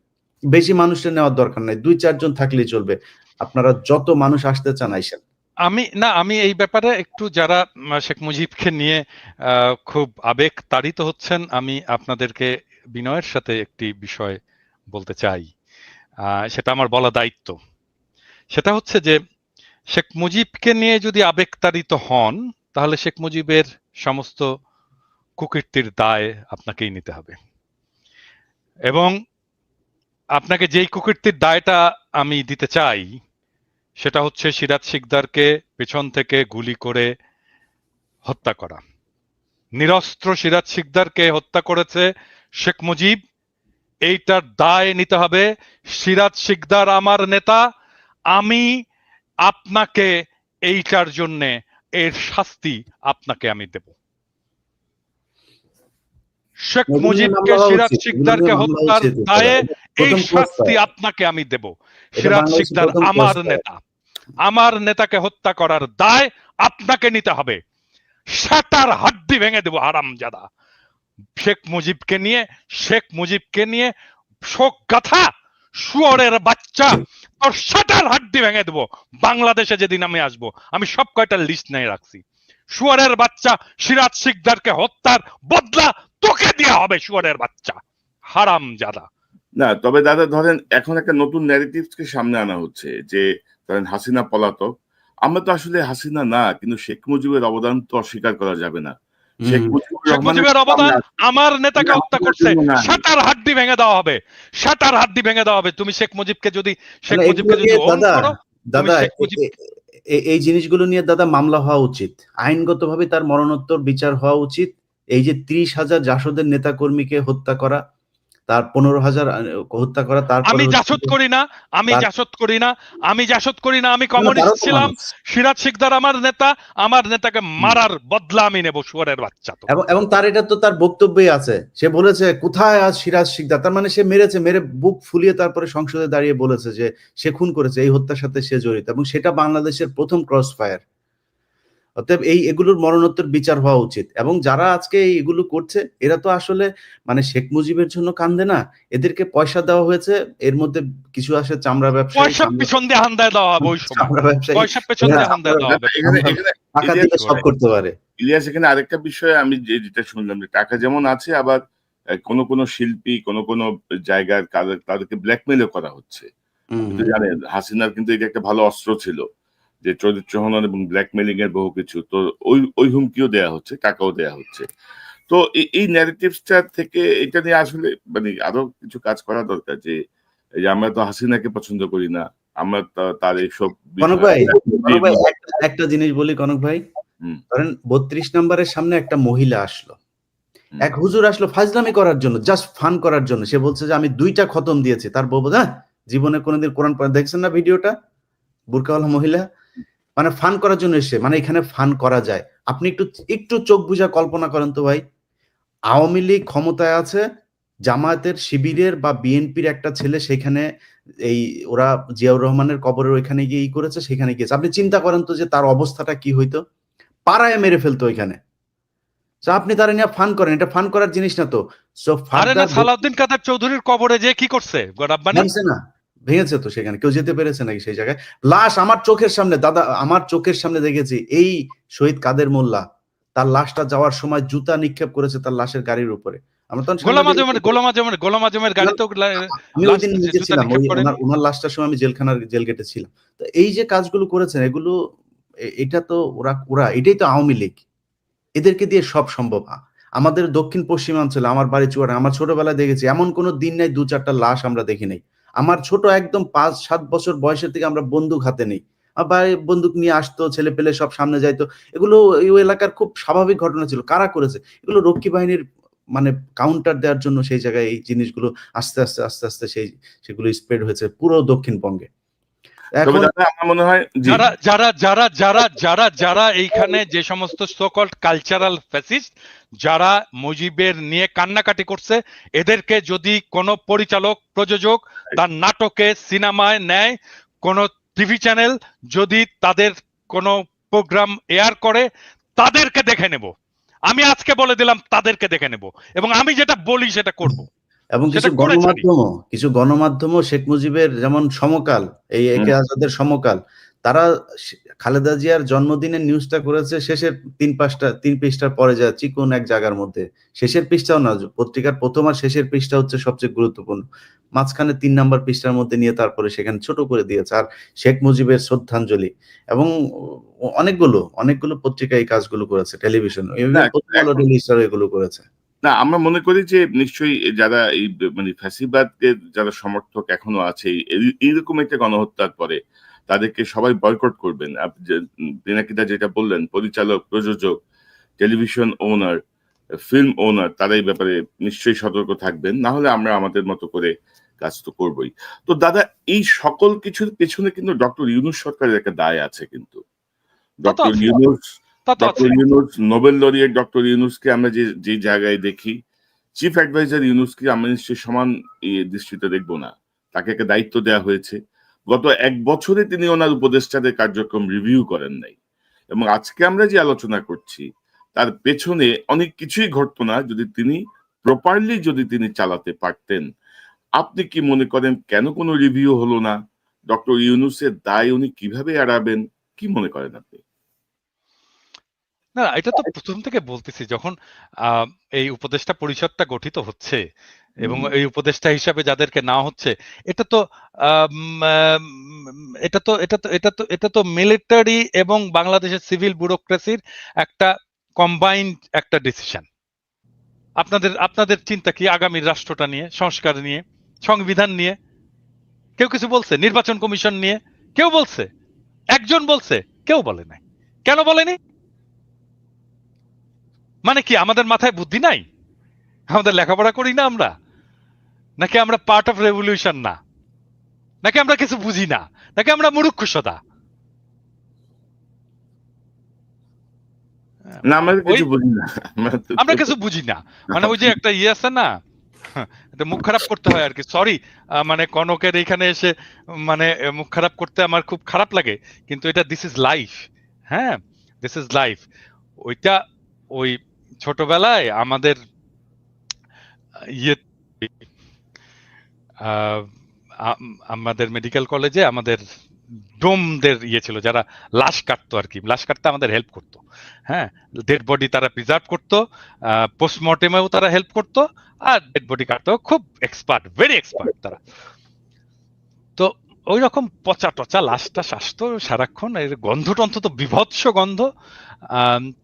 বেশি মানুষের নেওয়ার দরকার নাই, 2-4 জন থাকলেই চলবে। আপনারা যত মানুষ আসতে চান আইসেন। আমি এই ব্যাপারে একটু, যারা শেখ মুজিবকে নিয়ে খুব আবেগ তাড়িত হচ্ছেন, আমি আপনাদেরকে বিনয়ের সাথে একটি বিষয় বলতে চাই। সেটা আমার বলা দায়িত্ব। সেটা হচ্ছে যে শেখ মুজিবকে নিয়ে যদি আবেগ তাড়িত হন, তাহলে শেখ মুজিবের সমস্ত কুকীর্তির দায় আপনাকেই নিতে হবে। এবং আপনাকে যেই কুকীর্তির দায়টা আমি দিতে চাই, সেটা হচ্ছে সিরাজ শিকদারকে পেছন থেকে গুলি করে হত্যা করা। নিরস্ত্র সিরাজ শিকদারকে হত্যা করেছে শেখ মুজিব, এইটার দায় নিতে হবে। সিরাজ শিকদার আমার নেতা, আমি আপনাকে এইটার জন্যে এর শাস্তি আপনাকে আমি দেব। শেখ মুজিবকে সিরাজ শিকদারকে হত্যার দায়ে এই শাস্তি আপনাকে আমি দেব। সিরাজ শিকদার আমার নেতা, আমার নেতাকে হত্যা করার দায় আপনাকে নিতে হবে। সাতার হাড্ডি ভেঙে দেব হারামজাদা। শেখ মুজিবকে নিয়ে শোক গাথা, শুয়োরের বাচ্চা, তোর সাতার হাড্ডি ভেঙে দেব। বাংলাদেশে যেদিন আমি আসবো, আমি সব কয়টা লিস্ট নিয়ে রাখছি। শুয়োরের বাচ্চা, সিরাজ শিকদারকে হত্যার বদলা তোকে দেয়া হবে, শুয়োরের বাচ্চা, হারামজাদা। না, তবে দাদা ধরেন এখন একটা নতুন ন্যারেটিভকে সামনে আনা হচ্ছে যে ধরেন হাসিনা পলাতক। আমরা তো আসলে হাসিনা না, কিন্তু শেখ মুজিবের অবদান তো অস্বীকার করা যাবে না। শেখ হুম। মুজিবুর শেখ রহমানের মুজিবের অবদান, আমার নেতাকে হত্যা আমাদের করছে, জন্য নাই। শাটার হাড্ডি ভেঙে দেওয়া হবে, শাটার হাড্ডি ভেঙে দেওয়া হবে। তুমি শেখ মুজিবকে যদি মানে এগুলো যদি নিয়ে ওন করো, তুমি দাদা শেখ মুজিব এই জিনিসগুলো নিয়ে দাদা মামলা হওয়া উচিত, আইনগতভাবে তার মরণোত্তর বিচার হওয়া উচিত। এই যে 30,000 জাসদের নেতাকর্মীকে হত্যা করা, তার 15,000 হত্যা করা, তারপরে আমি হচ্ছে জাসদ যে করি না, আমি তার জাসদ করি না, আমি জাসদ করি না, আমি না, কমিউনিস্ট তারাও তো ছিলাম। মানুষ। সিরাজ শিকদার আমার নেতা, আমার নেতাকে হুম। মারার বদলা আমি নেব, শুয়ারের বাচ্চা তুমি। এবং তার এটা তো তার বক্তব্যই আছে, সে বলেছে কোথায় আজ সিরাজ শিকদার, তার মানে সে মেরে বুক ফুলিয়ে তারপরে সংসদে দাঁড়িয়ে বলেছে যে সে খুন করেছে, এই হত্যার সাথে সে জড়িত, এবং সেটা বাংলাদেশের প্রথম ক্রস ফায়ার। অতএব এগুলোর মরণোত্তর বিচার হওয়া উচিত। এবং যারা আজকে এগুলো করছে এরা তো আসলে মানে শেখ মুজিবের জন্য কান্দে না, এদেরকে পয়সা দেওয়া হয়েছে, এর মধ্যে কিছু আসে চামড়া ব্যবসায়ী, পয়সা পিছন দিয়ে হান্দায় দেওয়া হবে ওই সময়, চামড়া ব্যবসায়ী, পয়সা পেছন এরা দিয়ে হান্দায় দেওয়া হবে। এখানে চামড়া এখানে টাকা ইলিয়াস দিলে সব করতে পারে। ইলিয়াস এখানে আরেকটা বিষয় আমি যেটা শুনলাম, যে টাকা যেমন আছে, আবার কোন শিল্পী কোন জায়গার তাদেরকে ব্ল্যাকমেলও করা হচ্ছে। আপনি তো জানেন হাসিনার কিন্তু এটা একটা ভালো অস্ত্র ছিল, যে চরিত্র হনন এবং ব্ল্যাকমেলিং এর বহু কিছু, তো ওই হুমকিও দেয়া হচ্ছে, টাকাও দেয়া হচ্ছে। তো এই ন্যারেটিভসটা থেকে এটা নিয়ে আসলে মানে আরো কিছু কাজ করা দরকার, যে এই যে আমরা তো হাসিনাকে পছন্দ করি না, আমরা তার এইসব কনক বিষয় ভাই, একটা জিনিস বলি কনক ভাই, হুম, ধরেন 32 নম্বরের সামনে একটা মহিলা আসলো, হুম। এক হুজুর আসলো ফাজলামি করার জন্য, জাস্ট ফান করার জন্য, সে বলছে যে আমি 2টা খতম দিয়েছি, তার বউ বলছে, জীবনে কোনোদিন কোরআন পড়া দেখছেন না ভিডিওটা, বুরকাওয়ালা মহিলা, মানে ফান করার জন্য এসে, মানে এখানে ফান করা যায়। আপনি একটু চোখ বুঝা কল্পনা করেন তো ভাই, আওয়ামী লীগ ক্ষমতায় আছে, জামায়াতের শিবিরের বা বিএনপির একটা ছেলে সেখানে এই ওরা জিয়াউর রহমানের কবরের ওইখানে গিয়ে করেছে, সেখানে গিয়েছে, আপনি চিন্তা করেন তো যে তার অবস্থাটা কি হইতো, পাড়ায় মেরে ফেলতো ওইখানে। আপনি তারা নিয়ে ফান করেন, এটা ফান করার জিনিস না তো। সো আরে না, ফার্দার সালাউদ্দিন কাদের চৌধুরীর কবরে যে কি করছে গোরাব্বানি? ভাঙছে না, ভেঙেছে তো, সেখানে কেউ যেতে পেরেছে নাকি সেই জায়গায়? লাশ আমার চোখের সামনে দাদা, আমার চোখের সামনে দেখেছি, এই শহীদ কাদের মোল্লা তার লাশটা যাওয়ার সময় জুতা নিক্ষেপ করেছে তার লাশের গাড়ির উপরে। আমরা তখন গোলাম আজমের গাড়ি তো আমি ওই লাশ দিন নিজে জুতা ছিলাম, নিক্ষেপ করেনি। ওনার লাশটার সময় আমি জেল গেটে ছিলাম। তো এই যে কাজগুলো করেছেন এগুলো, এটা তো ওরা এটাই তো আওয়ামী লীগ, এদেরকে দিয়ে সব সম্ভব। আমাদের দক্ষিণ পশ্চিমাঞ্চলে, আমার বাড়ি চুয়াডাঙ্গা, আমার ছোটবেলায় দেখেছি এমন কোনো দিন নাই 2-4টা লাশ আমরা দেখি নাই। আমার ছোট একদম 5-7 বছর বয়সের থেকে আমরা বন্দুক হাতে নেই, আবার বন্দুক নিয়ে আসতো, ছেলে পেলে সব সামনে যাইতো। এগুলো ওই এলাকার খুব স্বাভাবিক ঘটনা ছিল। কারা করেছে এগুলো? রক্ষী বাহিনীর মানে কাউন্টার দেওয়ার জন্য সেই জায়গায় এই জিনিসগুলো আস্তে আস্তে সেগুলো স্প্রেড হয়েছে পুরো দক্ষিণবঙ্গে। তবে এখন দাদা আমার মনে হয় জি, যারা যারা যারা যারা যারা যারা এইখানে যে সমস্ত সোকল্ড কালচারাল ফ্যাসিস্ট, যারা মুজিবের নিয়ে কান্নাকাটি করছে, এদেরকে যদি কোনো পরিচালক প্রযোজক তার নাটকে সিনেমায় নেয়, কোনো টিভি চ্যানেল যদি তাদের কোনো প্রোগ্রাম এয়ার করে, তাদেরকে দেখে নেব। আমি আজকে বলে দিলাম, তাদেরকে দেখে নেব, এবং আমি যেটা বলি সেটা করব, এবং সেটা করে ছাড়ি। কিছু গণমাধ্যমও শেখ মুজিবের যেমন সমকাল, এই একে আজাদের সমকাল, তারা খালেদা জিয়ার জন্মদিনের নিউজটা করেছে শেষের 3 পৃষ্ঠার পরে যায় চিকন এক জায়গার মধ্যে, শেষের পৃষ্ঠাও না, পত্রিকার প্রথম আর শেষের পৃষ্ঠা হচ্ছে সবচেয়ে গুরুত্বপূর্ণ, মাঝখানে 3 নাম্বার পৃষ্ঠার মধ্যে নিয়ে তারপরে সেখানে ছোট করে দিয়েছে। আর শেখ মুজিবের শ্রদ্ধাঞ্জলি, এবং অনেকগুলো পত্রিকা এই কাজগুলো করেছে, টেলিভিশন, না প্রথম আলো, এখন ডেইলি স্টার এগুলো করেছে। না আমরা মনে করি যে নিশ্চয়ই যারা এই মানে ফ্যাসিবাদের যারা সমর্থক এখনো আছে, এইরকম একটা গণহত্যার পরে তাদেরকে সবাই বয়কট করবেন। আপনি যে পিনাকিদা যেটা বললেন, পরিচালক, প্রযোজক, টেলিভিশন ওনার, ফিল্ম ওনার, তারা এই ব্যাপারে নিশ্চয়ই সতর্ক থাকবেন, না হলে আমরা আমাদের মতো করে কাজ তো করবোই। তো দাদা এই সকল কিছুর পেছনে কিন্তু ডক্টর ইউনূস সরকারের একটা দায় আছে কিন্তু। তা তো ডক্টর আছে, ইউনূস তা তো আছে। নোবেল লরিয়েট ডক্টর ইউনূসকে আমরা যে জায়গায় দেখি, চিফ অ্যাডভাইজার ইউনূসকে আমরা নিশ্চয়ই সমান দৃষ্টিতে দেখবো না। তাকে একটা দায়িত্ব দেওয়া হয়েছে। গত 1 বছরে তিনি ওনার উপদেষ্টাদের কার্যক্রম রিভিউ করেন নাই, এবং আজকে আমরা যে আলোচনা করছি তার পেছনে অনেক কিছুই ঘটতো না যদি তিনি প্রপারলি তিনি চালাতে পারতেন। আপনি কি মনে করেন কেন কোনো রিভিউ হলো না? ডক্টর ইউনূসের দায় উনি কিভাবে এড়াবেন? কি মনে করেন আপনি? না, এটা তো প্রথম থেকে বলতেছি, যখন এই উপদেষ্টা পরিষদটা গঠিত হচ্ছে এবং এই উপদেষ্টা হিসাবে যাদেরকে নেওয়া হচ্ছে, এটা তো এটা তো মিলিটারি এবং বাংলাদেশের সিভিল ব্যুরোক্রেসির একটা কম্বাইন্ড একটা ডিসিশন। আপনাদের চিন্তা কি আগামীর রাষ্ট্রটা নিয়ে, সংস্কার নিয়ে, সংবিধান নিয়ে? কেউ কিছু বলছে? নির্বাচন কমিশন নিয়ে কেউ বলছে? একজন বলছে? কেউ বলে নাই। কেন বলেনি? মানে কি আমাদের মাথায় বুদ্ধি নাই? আমাদের লেখাপড়া করি না আমরা? নাকি আমরা পার্ট অফ রেভলিউশন না? নাকি আমরা কিছু বুঝি না? নাকি আমরা মূর্খসদা? না, আমরা ওই কিছু বুঝি না। আমরা কিছু বুঝি না, মানে ওই যে একটা ইয়ে আছে না, এটা মুখ খারাপ করতে হয় আর কি, সরি, মানে কনকের এখানে এসে মানে মুখ খারাপ করতে আমার খুব খারাপ লাগে, কিন্তু এটা দিস ইজ লাইফ। হ্যাঁ, দিস ইজ লাইফ। ওইটা ওই ছোটবেলায় আমাদের ইয়ে আমাদের মেডিকেল কলেজে আমাদের ডোমদের ইয়ে ছিল, যারা লাশ কাটতো আর কি, লাশ কাটতে আমাদের হেল্প করতো। হ্যাঁ, ডেড বডি তারা প্রিজার্ভ করতো, পোস্টমর্টেমেও তারা হেল্প করতো, আর ডেড বডি কাটতেও খুব এক্সপার্ট, ভেরি এক্সপার্ট তারা। তো ওই রকম পচা টচা লাশটা আসতো সারাক্ষণ, এর গন্ধ টন্ধ তো বিভৎস গন্ধ।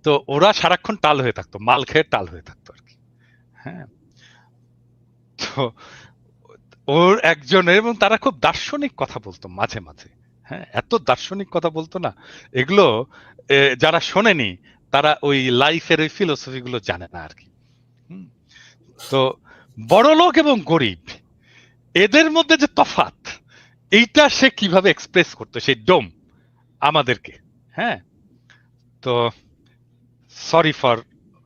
তো ওরা সারাক্ষণ টাল হয়ে থাকতো, মাল খেয়ে টাল হয়ে থাকতো আর কি। হ্যাঁ, তো ওর একজনের, এবং তারা খুব দার্শনিক কথা বলতো মাঝে মাঝে। হ্যাঁ, এত দার্শনিক কথা বলতো না, এগুলো যারা শোনেনি তারা ওই লাইফের ওই ফিলোসফি গুলো জানে না আর কি। তো বড় লোক এবং গরিব এদের মধ্যে যে তফাৎ, এইটা সে কিভাবে এক্সপ্রেস করতো সেই ডোম আমাদেরকে। হ্যাঁ, তো সরি ফর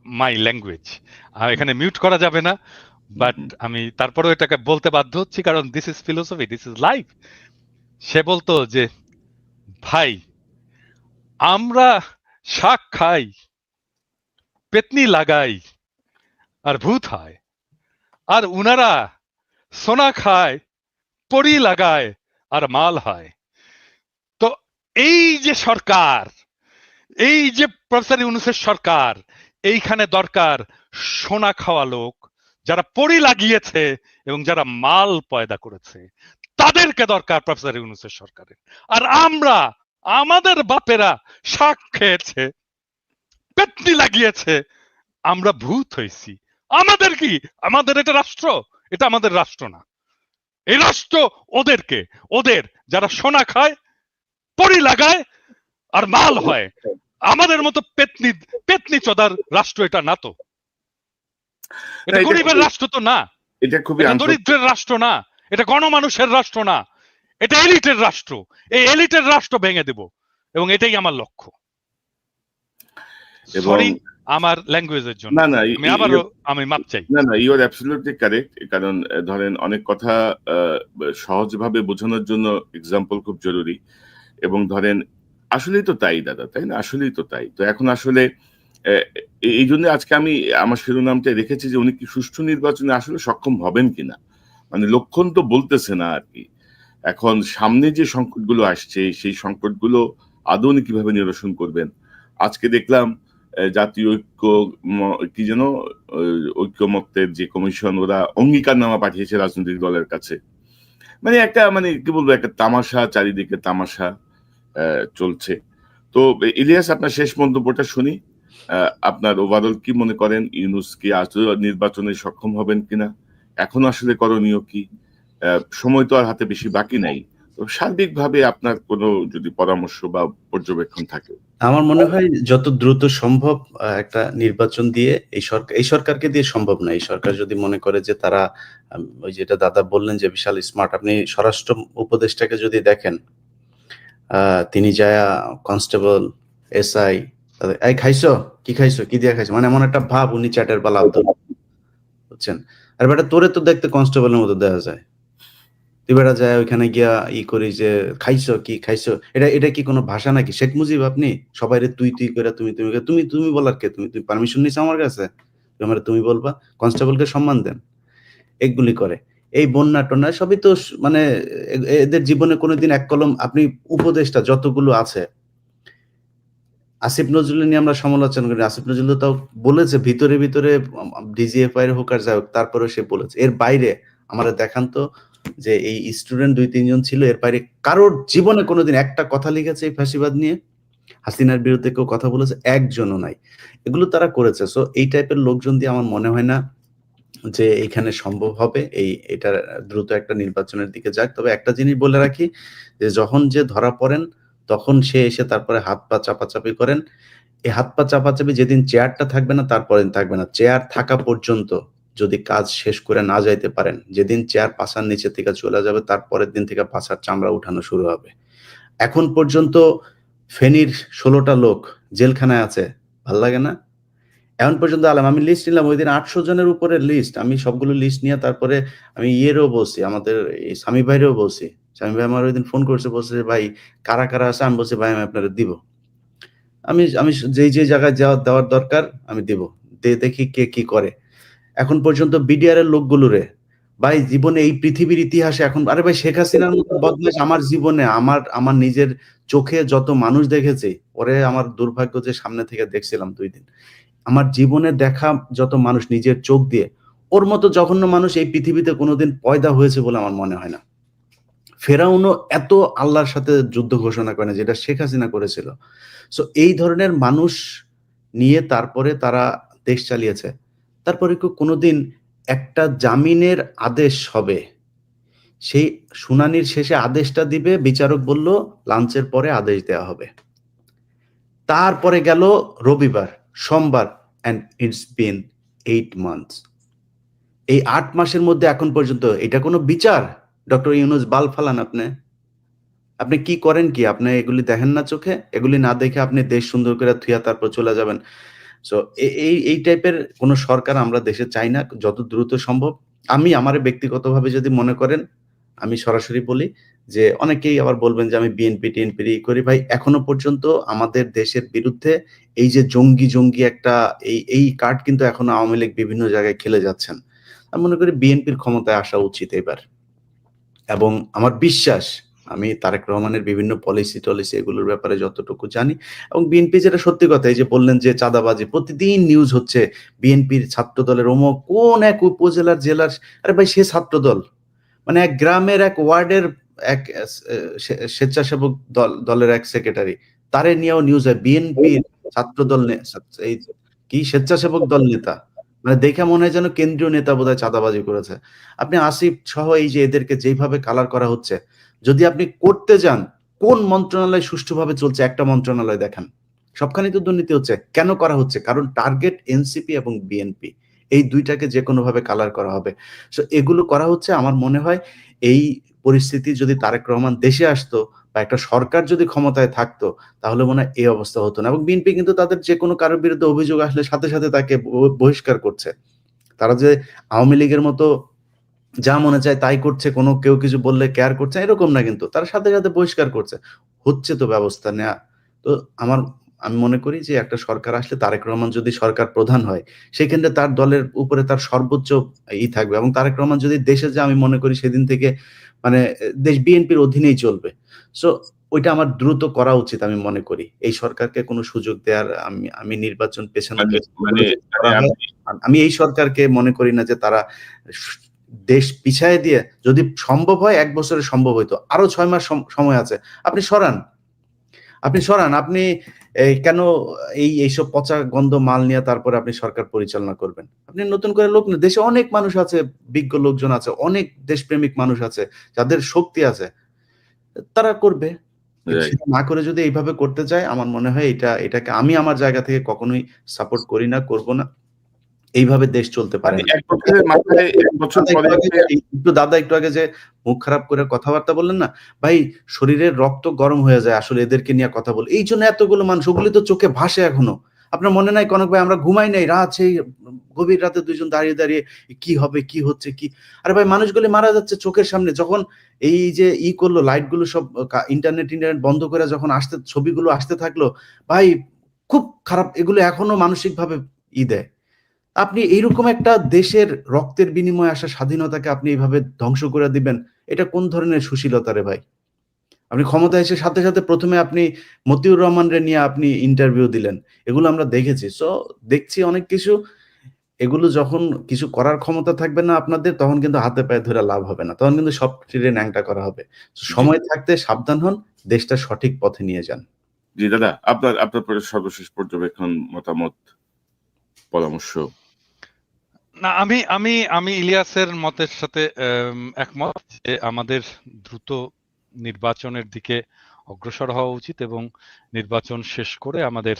মাই ল্যাঙ্গুয়েজ, এখানে মিউট করা যাবে না, বাট আমি তারপরেও এটাকে বলতে বাধ্য হচ্ছি, কারণ this is philosophy, this is life. সে বলতো যে ভাই, আমরা শাক খাই, পেতনি লাগাই, আর ভূত হয়, আর উনারা সোনা খায়, পরি লাগায়, আর মাল হয়। তো এই যে সরকার, এই যে প্রফেসর ইউনূসের সরকার, এইখানে দরকার সোনা খাওয়া লোক, যারা পরি লাগিয়েছে এবং যারা মাল পয়দা করেছে, তাদেরকে দরকার প্রফেসর ইউনূসের সরকারের। আর আমরা, আমাদের বাপেরা শাক খেয়েছে, পেতনি লাগিয়েছে, আমরা ভূত হয়েছি। আমাদের কি? আমাদের এটা রাষ্ট্র? এটা আমাদের রাষ্ট্র না। এই রাষ্ট্র ওদেরকে, ওদের যারা সোনা খায়, পরি লাগায়, আর মাল হয়। আমাদের মতো পেতনি পেতনি চোদার রাষ্ট্র এটা না। তো এটা গরিবের রাষ্ট্র তো না, এটা খুবই এটা দরিদ্রের রাষ্ট্র না, এটা গণমানুষের রাষ্ট্র না, এটা এলিটের রাষ্ট্র। এই এলিটের রাষ্ট্র ভেঙে দেব, এবং এটাই আমার লক্ষ্য। সরি আমার ল্যাঙ্গুয়েজের জন্য, না না, আমি আবারও আমি মাপ চাই। না না, ইউ আর অ্যাবসলিউটলি কারেক্ট। কারণ ধরেন অনেক কথা সহজভাবে বোঝানোর জন্য এক্সাম্পল খুব জরুরি। এবং ধরেন আসলেই তো তাই দাদা, তাই না? আসলেই তো তাই। তো এখন আসলে এই জন্য আজকে আমি আমার শিরোনামটা রেখেছি যে উনি কি সুষ্ঠু নির্বাচনে আসলে সক্ষম হবেন কিনা। মানে লক্ষণ তো বলতেছে না আর কি। এখন সামনে যে সংকটগুলো আসছে, সেই সংকটগুলো আদৌ উনি কিভাবে নিরসন করবেন। আজকে দেখলাম জাতীয় ঐক্য কি যেন ঐক্যমত্যের যে কমিশন, ওরা অঙ্গীকারনামা পাঠিয়েছে রাজনৈতিক দলের কাছে। মানে একটা, মানে কি বলবো, একটা তামাশা, চারিদিকে তামাশা চলছে। তো ইলিয়াস, আপনার শেষ মন্তব্যটা শুনি। আপনার ওভারঅল কি মনে করেন, ইউনূস কি আদৌ নির্বাচনে সক্ষম হবেন কিনা? এখন আসলে করণীয় কি? সময় তো আর হাতে বেশি বাকি নাই। তো সার্বিকভাবে আপনার কোনো যদি পরামর্শ বা পর্যবেক্ষণ থাকে। আমার মনে হয় যত দ্রুত সম্ভব একটা নির্বাচন দিয়ে, এই সরকারকে দিয়ে সম্ভব না। এই সরকার যদি মনে করে যে তারা, ওই যেটা দাদা বললেন যে বিশাল স্মার্ট, আপনি স্বরাষ্ট্র উপদেষ্টাকে যদি দেখেন, তিনি যায়া কনস্টেবল, এসআই, এই খাইছো, কি খাইছো, কি দিয়ে খাইছো, মানে এমন একটা ভাব, উনি চ্যাটের পালা আব্দুল, বুঝছেন? আর বেটা তোরে তো দেখতে কনস্টেবলের মতো দেখা যায়, তুই বেটা যায় ওইখানে গিয়া করি যে খাইছো, কি খাইছো, এটা কি কোনো ভাষা নাকি? শেখ মুজিব আপনি? সবাইরে তুই তুই করে, তুমি বলার কে? তুমি পারমিশন নিছো আমার কাছে? তুমি আমার তুমি বলবা? কনস্টেবলকে সম্মান দেন। এগুলি করে এই বন্যা টন্যা সবই তো মানে এদের জীবনে কোনোদিন এক কলম, আপনি উপদেশটা যতগুলো আছে, আসিফ নজরুল নিয়ে আমরা সমালোচনা করি, আসিফ নজরুল তাও বলেছে ভিতরে ভিতরে ডিজিএফআই এর হোক আর যাই হোক, তারপরেও সে বলেছে। এর বাইরে আমরা দেখান তো যে এই স্টুডেন্ট 2-3 জন ছিল, এর বাইরে কারোর জীবনে কোনোদিন একটা কথা লিখেছে এই ফ্যাসিবাদ নিয়ে? হাসিনার বিরুদ্ধে কেউ কথা বলেছে? একজনও নাই। এগুলো তারা করেছে। সো এই টাইপের লোকজন দিয়ে আমার মনে হয় না যে এইখানে সম্ভব হবে। এটা দ্রুত একটা নির্বাচনের দিকে যাক। তবে একটা জিনিস বলে রাখি যে যখন যে ধরা পড়েন তখন সে এসে তারপরে হাত পা চাপাচাপি করেন। এই হাত পা চাপাচাপি যেদিন চেয়ারটা থাকবে না তারপরের দিন থাকবে না। চেয়ার থাকা পর্যন্ত যদি কাজ শেষ করে না যাইতে পারেন, যেদিন চেয়ার পাছার নিচে থেকে চলে যাবে তারপরের দিন থেকে পাছার চামড়া উঠানো শুরু হবে। এখন পর্যন্ত ফেনীর ১৬ টা লোক জেলখানায় আছে। ভাল লাগে না? এখন পর্যন্ত আমি লিস্ট নিলাম ওইদিন ৮০০ জনের উপরে লিস্ট। আমি সবগুলো লিস্ট নিয়ে তারপরে আমি ইয়েরও বলছি, আমাদের এই সামি ভাইরেও বলছি। সামি ভাই আমার ওইদিন ফোন করছে, বলছে যে, "ভাই কারা, কারা আছে?" আমি বলছি, "ভাই আমি আপনাদের দিব। আমি আমি যেই জায়গায় দেওয়ার দরকার আমি দিব। দেখি কে কি করে।" এখন পর্যন্ত বিডিআর এর লোকগুলোরে ভাই জীবনে এই পৃথিবীর ইতিহাসে এখন আরে ভাই শেখ হাসিনার মতো বদমাইশ আমার জীবনে আমার নিজের চোখে যত মানুষ দেখেছি, ওরে আমার দুর্ভাগ্য যে সামনে থেকে দেখছিলাম ২ দিন। আমার জীবনে দেখা যত মানুষ নিজের চোখ দিয়ে, ওর মতো জঘন্য মানুষ এই পৃথিবীতে কোনোদিন পয়দা হয়েছে বলে আমার মনে হয় না। ফেরাউনও এত আল্লাহর সাথে যুদ্ধ ঘোষণা করে না যেটা শেখ হাসিনা করেছিল। সো এই ধরনের মানুষ নিয়ে তারপরে তারা দেশ চালিয়েছে। তারপরে কি কোনোদিন একটা জামিনের আদেশ হবে, সেই শুনানির শেষে আদেশটা দিবে, বিচারক বলল লাঞ্চের পরে আদেশ দেওয়া হবে। তারপরে গেল রবিবার, সোমবার and it's been 8 months. এই ৮ মাসের মধ্যে এখন পর্যন্ত এটা কোনো বিচার? ডক্টর ইউনূস বাল ফালান আপনি। আপনি কি করেন কি? আপনি এগুলি দেখেন না চোখে? এগুলি না দেখে আপনি দেশ সুন্দর করে থুইয়া তারপর চলে যাবেন। সো এই টাইপের কোন সরকার আমরা দেশে চাই না যত দ্রুত সম্ভব। আমি আমারে ব্যক্তিগতভাবে যদি মনে করেন, আমি সরাসরি বলি যে অনেকেই আবার বলবেন যে আমি বিএনপি-টিএনপির করি। ভাই এখনো পর্যন্ত আমাদের দেশের বিরুদ্ধে এই যে জঙ্গি একটা এই কার্ড কিন্তু এখনো আওয়ামী লীগ বিভিন্ন জায়গায় খেলে যাচ্ছেন। আমি মনে করি বিএনপির ক্ষমতায় আসা উচিত এবার। এবং আমার বিশ্বাস আমি তারেক রহমানের বিভিন্ন পলিসি এগুলোর ব্যাপারে যতটুকু জানি এবং বিএনপি যেটা সত্যি কথা এই যে বললেন যে চাঁদাবাজি প্রতিদিন নিউজ হচ্ছে বিএনপির ছাত্র দলের কোন এক উপজেলার জেলার আরে ভাই সে ছাত্র দল মানে এক গ্রামের এক ওয়ার্ডের এক স্বেচ্ছাসেবক দলের এক সেক্রেটারি তারে নিয়েও নিউজ হয় বিএনপির ছাত্র দল এই কি স্বেচ্ছাসেবক দল নেতা মানে দেখে মনে হয় যেন কেন্দ্রীয় নেতা বোধহয় চাঁদাবাজি করেছে। আপনি আসিফ সহ এই যে এদেরকে যেইভাবে কালার করা হচ্ছে, যদি আপনি করতে যান কোন মন্ত্রণালয় সুষ্ঠুভাবে চলছে একটা মন্ত্রণালয় দেখান। সবখানেই তো দুর্নীতি হচ্ছে। কেন করা হচ্ছে? কারণ টার্গেট এনসিপি এবং বিএনপি। এই দুইটাকে যে কোনোভাবে কালার করা হবে। সো এগুলো করা হচ্ছে আমার মনে হয় এই পরিস্থিতি যদি তারেক রহমান দেশে আসতো বা একটা সরকার যদি ক্ষমতায় থাকতো তাহলে মনে হয় এই অবস্থা হতো না। এবং বিএনপি কিন্তু তাদের যে কোনো কারোর বিরুদ্ধে অভিযোগ আসলে সাথে সাথে তাকে বহিষ্কার করছে। তারা যে আওয়ামী লীগের মতো যা মনে চায় তাই করছে, কেউ কিছু বললে কেয়ার করছে এরকম না কিন্তু। তারা সাথে সাথে বহিষ্কার করছে। হচ্ছে তো ব্যবস্থা নেয়া। তো আমি মনে করি যে একটা সরকার আসলে তারেক রহমান যদি সরকার প্রধান হয়, সেক্ষেত্রে তার দলের উপরে তার সর্বোচ্চ থাকবে এবং তারেক রহমান যদি দেশে যায় আমি মনে করি সেদিন থেকে মানে দেশ বিএনপির অধীনেই চলবে। সো ওইটা আমার দ্রুত করা উচিত আমি মনে করি। এই সরকারকে কোনো সুযোগ দেওয়ার আমি নির্বাচন পেছানো মানে আমি এই সরকারকে মনে করি না যে তারা দেশ পিছায় দিয়ে যদি সম্ভব হয় ১ বছরে সম্ভব হইতো। আরো ৬ মাস সময় আছে। আপনি সরান। আপনি কেন এইসব পচা গন্ধ মাল নিয়ে তারপরে আপনি সরকার পরিচালনা করবেন? আপনি নতুন করে লোক না দেশে অনেক মানুষ আছে, বিজ্ঞ লোকজন আছে, অনেক দেশপ্রেমিক মানুষ আছে, যাদের শক্তি আছে। তারা করবে। সেটা না করে যদি এইভাবে করতে চায় আমার মনে হয় এটাকে আমি আমার জায়গা থেকে কখনোই সাপোর্ট করি না, করব না। এইভাবে দেশ চলতে পারে না। এক বছরের মাথায় ১ বছর পরে দাদা একটু আগে যে মুখ খারাপ করে কথাবার্তা বললেন না, ভাই শরীরের রক্ত গরম হয়ে যায় আসলে এদেরকে নিয়ে কথা বলে। এইজন্য এতগুলো মানুষ ওগুলি তো চোখে ভাসে এখনো। আপনার মনে নাই কনক ভাই আমরা ঘুমাই নাই রাত সেই গভীর রাতে দুইজন দাঁড়িয়ে কি হবে কি হচ্ছে কি আরে ভাই মানুষগুলি মারা যাচ্ছে চোখের সামনে যখন এই যে করলো লাইট গুলো সব ইন্টারনেট বন্ধ করে যখন ছবিগুলো আসতে থাকলো ভাই খুব খারাপ এগুলো এখনো মানসিক ভাবে দেয়। আপনি এইরকম একটা দেশের রক্তের বিনিময়ে আসা স্বাধীনতাকে আপনি এইভাবে ধ্বংস করে দিবেন এটা কোন ধরনের সুশীলতা রে ভাই? আপনি ক্ষমতায় এসে সাথে সাথে প্রথমে আপনি মতিউর রহমানরে নিয়ে আপনি ইন্টারভিউ দিলেন। এগুলো আমরা দেখেছি। সো দেখছি অনেক কিছু। এগুলো যখন কিছু করার ক্ষমতা থাকবে না আপনাদের তখন কিন্তু হাতে পায়ে ধরে লাভ হবে না। তখন কিন্তু সব ছিঁড়ে ন্যাংটা করা হবে। সময় থাকতে সাবধান হন, দেশটা সঠিক পথে নিয়ে যান। জি দাদা, আপনার পরে সর্বশেষ পর্যবেক্ষণ, মতামত, পরামর্শ। না, আমি আমি আমি ইলিয়াসের মতের সাথে একমত যে আমাদের দ্রুত নির্বাচনের দিকে অগ্রসর হওয়া উচিত এবং নির্বাচন শেষ করে আমাদের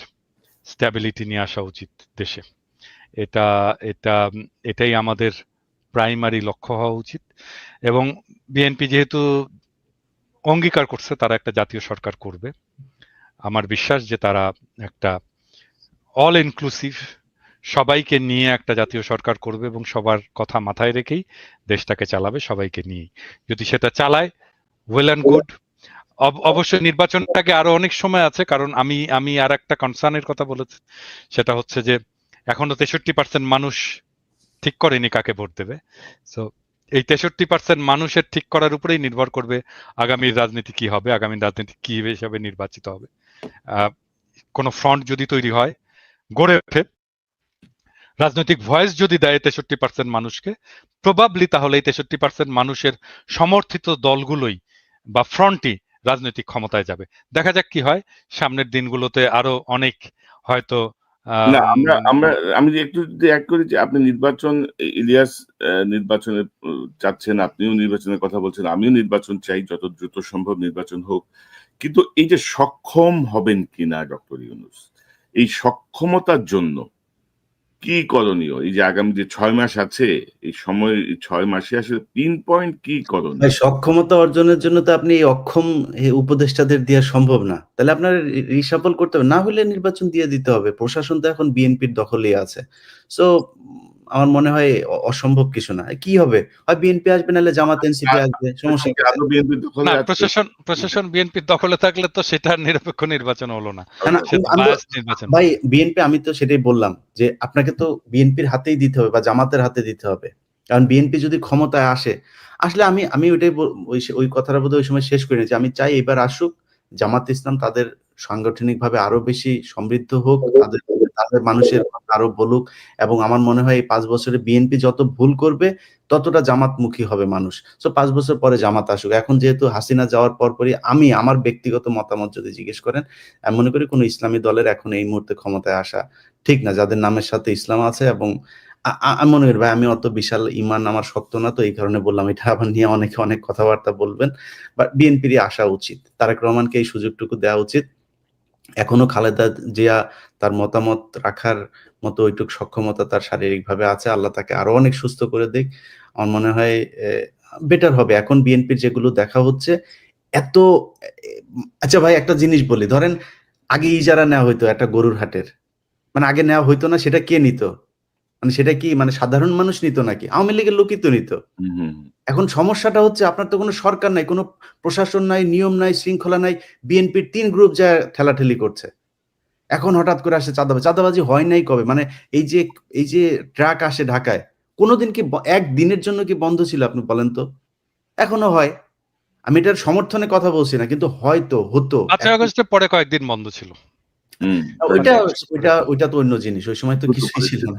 স্ট্যাবিলিটি নিয়ে আসা উচিত দেশে। এটা এটা এটাই আমাদের প্রাইমারি লক্ষ্য হওয়া উচিত। এবং বিএনপি যেহেতু অঙ্গীকার করছে তারা একটা জাতীয় সরকার করবে, আমার বিশ্বাস যে তারা একটা অল ইনক্লুসিভ, সবাইকে নিয়ে একটা জাতীয় সরকার করবে এবং সবার কথা মাথায় রেখেই দেশটাকে চালাবে, সবাইকে নিয়েই। যদি সেটা চালায়, ওয়েল অ্যান্ড গুড। অবশ্যই নির্বাচনটাকে আরো অনেক সময় আছে, কারণ আমি আমি আর একটা কনসার্নের কথা বলেছি, সেটা হচ্ছে যে এখনো 63% মানুষ ঠিক করেনি কাকে ভোট দেবে। সো এই 63% মানুষের ঠিক করার উপরেই নির্ভর করবে আগামী রাজনীতি কি হবে, আগামী রাজনীতি কি হিসেবে নির্বাচিত হবে। কোন ফ্রন্ট যদি তৈরি হয়, গড়ে ওঠে, রাজনৈতিক ভয়েস যদি দেয় 63% মানুষকে, প্রবাবলি তাহলে এই 63% মানুষের সমর্থিত দলগুলোই বা ফ্রন্টই রাজনৈতিক ক্ষমতায় যাবে। দেখা যাক কি হয় সামনের দিনগুলোতে, আরো অনেক হয়তো না, আমি একটু যদি অ্যাড করি যে আপনি নির্বাচন, ইলিয়াস নির্বাচনে চাচ্ছেন, আপনিও নির্বাচনের কথা বলছেন, আমিও নির্বাচন চাই, যত দ্রুত সম্ভব নির্বাচন হোক। কিন্তু এই যে সক্ষম হবেন কিনা ডক্টর ইউনূস, এই সক্ষমতার জন্য কি করণীয়? এই যে আগামী যে 6 মাস আছে, এই সময় 6 মাসে আসলে পিন পয়েন্ট কি করণীয়? সক্ষমতা অর্জনের জন্য তো আপনি এই অক্ষম উপদেষ্টাদের দেওয়া সম্ভব না। তাহলে আপনার রিসাফল করতে হবে, না হলে নির্বাচন দিয়ে দিতে হবে। প্রশাসন তো এখন বিএনপির দখলেই আছে। সো আমার মনে হয় অসম্ভব কিছু না। কি হবে, হয় বিএনপি আসবে, নাহলে জামাত এনসিপি আসবে, সমস্যা কি আদৌ বিএনপির দখলে না, আছে? প্রশাসন বিএনপির দখলে থাকলে তো সেটা নিরপেক্ষ নির্বাচন হলো না, না, সে তো আমি তো বায়াস নির্বাচন। ভাই বিএনপি, আমি তো সেটাই বললাম যে আপনাকে তো বিএনপির হাতেই দিতে হবে বা জামাতের হাতে দিতে হবে। কারণ বিএনপি যদি ক্ষমতায় আসলে আমি ওইটাই ওই কথাটা বোধহয় ওই সময় শেষ করে নিয়েছি। আমি চাই এবার আসুক জামাত ইসলাম, তাদের সাংগঠনিকভাবে আরো বেশি সমৃদ্ধ হোক, তাদের মানুষের কথা আরো বলুক। এবং আমার মনে হয় এই 5 বছরে বিএনপি যত ভুল করবে ততটা জামাতমুখী হবে মানুষ। সো 5 বছর পরে জামাত আসুক। এখন যেহেতু হাসিনা যাওয়ার পরপরই আমার ব্যক্তিগত মতামত যদি জিজ্ঞেস করেন, আমি মনে করি কোনো ইসলামী দলের এখন এই মুহূর্তে ক্ষমতায় আসা ঠিক না, যাদের নামের সাথে ইসলাম আছে। এবং আমি মনে করি ভাই, আমি অত বিশাল ইমান আমার শক্ত না, তো এই কারণে বললাম। এটা আবার নিয়ে অনেকে অনেক কথাবার্তা বলবেন, বাট বিএনপিরই আসা উচিত। তারেক রহমানকে এই সুযোগটুকু দেওয়া উচিত। এখনো খালেদা জিয়া তার মতামত রাখার মতো ওইটুক সক্ষমতা তার শারীরিকভাবে আছে। আল্লাহ তাকে আরো অনেক সুস্থ করে দিক। আমার মনে হয় বেটার হবে। এখন বিএনপির যেগুলো দেখা হচ্ছে এত আচ্ছা ভাই, একটা জিনিস বলি, ধরেন আগে ইজারা নেওয়া হইতো একটা গরুর হাটের, মানে আগে নেওয়া হইতো না, সেটা কে নিত? মানে সেটা কি মানে সাধারণ মানুষ নিত নাকি আওয়ামী লীগের লোকই তো নিত? এখন সমস্যাটা হচ্ছে আপনার তো কোনো সরকার নাই, কোনো প্রশাসন নাই, নিয়ম নাই, শৃঙ্খলা নাই। বিএনপির 3 গ্রুপ যা ঠেলাঠেলি করছে। এখন হঠাৎ করে আসে চাঁদাবাজি হয় নাই কবে? মানে এই যে ট্রাক আসে ঢাকায়, কোনোদিন কি একদিনের জন্য কি বন্ধ ছিল আপনি বলেন তো? এখনো হয়। আমি এটার সমর্থনে কথা বলছি না, কিন্তু হয়তো হতো। 5 আগস্টের পরে কয়েকদিন বন্ধ ছিল। ওইটা তো অন্য জিনিস। ওই সময় তো কিছুই ছিল না।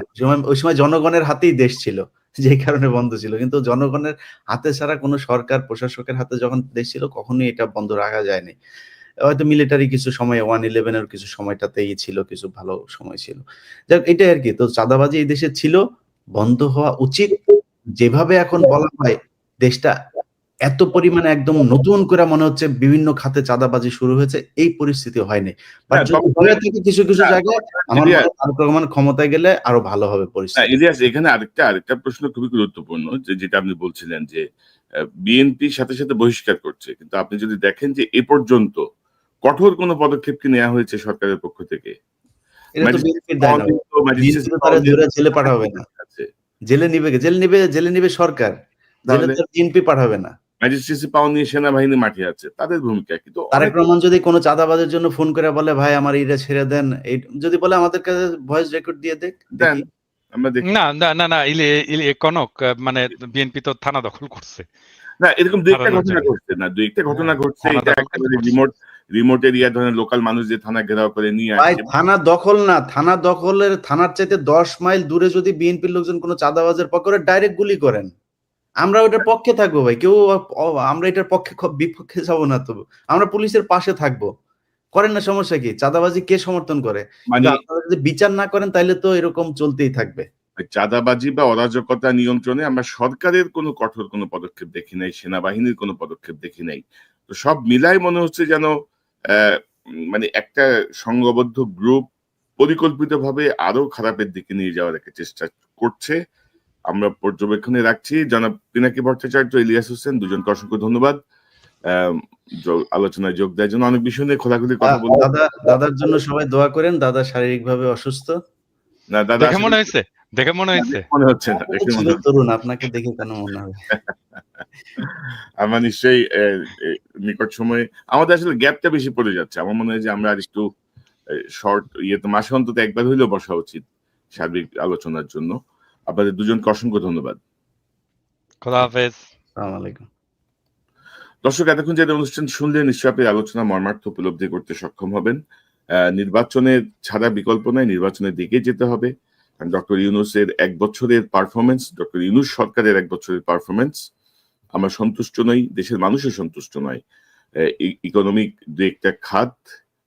ওই সময় জনগণের হাতেই দেশ ছিল। যেই কারণে বন্ধ ছিল। কিন্তু জনগণের হাতে ছাড়া কোনো সরকার প্রশাসকের হাতে যখন দেশ ছিল, কখনোই এটা বন্ধ রাখা যায়নি। হয়তো মিলিটারি কিছু সময় 1/11 এর কিছু সময়টাতেই ছিল, কিছু ভালো সময় ছিল। যাক, এটাই আরকি। তো চাঁদাবাজি এই দেশে ছিল, বন্ধ হওয়া উচিত। যেভাবে এখন বলা হয় দেশটা এত পরিমাণে একদম নতুন করে মনে হচ্ছে বিভিন্ন খাতে চাঁদাবাজি শুরু হয়েছে, এই পরিস্থিতি হয়নি। বাট যদি হয়ে থাকে কিছু জায়গায়, আমার মনে হয় তারেক রহমান ক্ষমতায় গেলে আরো ভালো হবে পরিস্থিতি। ইলিয়াস, এখানে আরেকটা প্রশ্ন খুবই গুরুত্বপূর্ণ, যেটা আপনি বলছিলেন যে বিএনপির সাথে সাথে বহিষ্কার করছে, কিন্তু আপনি যদি দেখেন যে এ পর্যন্ত কঠোর কোনো পদক্ষেপ কি নেওয়া হয়েছে সরকারের পক্ষ থেকে? এটা তো বিএনপির দায় না। বিএনপি তো তারা ধরে জেলে পাঠাবে না। জেলে নিবে সরকার। জেলে তো বিএনপি পাঠাবে না। ম্যাজিস্ট্রেসি পাওয়ার নিয়ে সেনাবাহিনী মাঠে আছে, তাদের ভূমিকা কিন্তু তারেক রহমান যদি কোনো চাঁদাবাজের জন্য ফোন করে বলে, ভাই আমার এটা ছেড়ে দেন, যদি বলে আমাদের কাছে ভয়েস রেকর্ড দিয়ে দেন, আমরা দেখি। না, কনক, মানে বিএনপি তো থানা দখল করছে। না, এরকম দুই একটা ঘটনা ঘটছে, এটা একেবারে রিমোট এরিয়া, ধরেন লোকাল মানুষ যে থানা ঘেরাও করে নিয়ে ভাই আসছে। থানা দখল না, থানা দখলের থানার চাইতে 10 মাইল দূরে যদি বিএনপির লোকজন কোনো চাঁদাবাজের পক্ষে ডাইরেক্ট গুলি করেন, আমরা ওটার পক্ষে থাকবো ভাই। আমরা এটার পক্ষে বিপক্ষে যাবো না। তো আমরা পুলিশের পাশে থাকবো। করেন না, সমস্যা কি? চাঁদাবাজি কে সমর্থন করে? মানে কিন্তু আপনারা যদি বিচার না করেন তাইলে তো এরকম চলতেই থাকবে। চাঁদাবাজি বা অরাজকতা নিয়ন্ত্রণে আমরা সরকারের কোনো কঠোর কোনো পদক্ষেপ দেখি নাই, সেনাবাহিনীর কোনো পদক্ষেপ দেখি নাই। তো সব মিলাই মনে হচ্ছে যেন মানে একটা সংঘবদ্ধ গ্রুপ পরিকল্পিতভাবে আরো খারাপের দিকে নিয়ে যাওয়ার একটা চেষ্টা করছে। আমরা পর্যবেক্ষণে রাখছি। জনাব পিনাকি ভট্টাচার্য, ইলিয়াস হোসেন, দুজনকে অসংখ্য ধন্যবাদ আলোচনায় যোগ দেওয়ার জন্য। অনেক বিষয় নিয়ে খোলাখুলি কথা বলবো। দাদার জন্য সবাই দোয়া করেন। দাদা শারীরিকভাবে অসুস্থ। না দাদা, দেখে আসলে মনে হয়েছে, দেখে মনে হয়েছে। মনে হচ্ছে না, আপনি দেখে মনে হচ্ছে চিরতরুণ, আপনাকে দেখে কেন মনে হবে? আমরা নিশ্চয়ই নিকট সময়ে আমাদের আসলে গ্যাপটা বেশি পড়ে যাচ্ছে। আমার মনে হয় যে আমরা আর একটু শর্ট ইয়েতে মাসে অন্তত একবার হইলেও বসা উচিত সার্বিক আলোচনার জন্য। আপনাদের দুজনকে অসংখ্য ধন্যবাদ। খোদা হাফেজ। আসসালামু আলাইকুম। দর্শক, এতক্ষণ যে অনুষ্ঠান শুনলে নিশ্চয়ই আপনি আলোচনা মর্মার্থ উপলব্ধি করতে সক্ষম হবেন। নির্বাচনের ছাড়া বিকল্প নাই, নির্বাচনের দিকে যেতে হবে। ডক্টর ইউনূসের ১ বছরের পারফরমেন্স, ডক্টর ইউনূস সরকারের ১ বছরের পারফরমেন্স আমরা সন্তুষ্ট নই, দেশের মানুষও সন্তুষ্ট নয়। ইকোনমিক যে একটা খাত,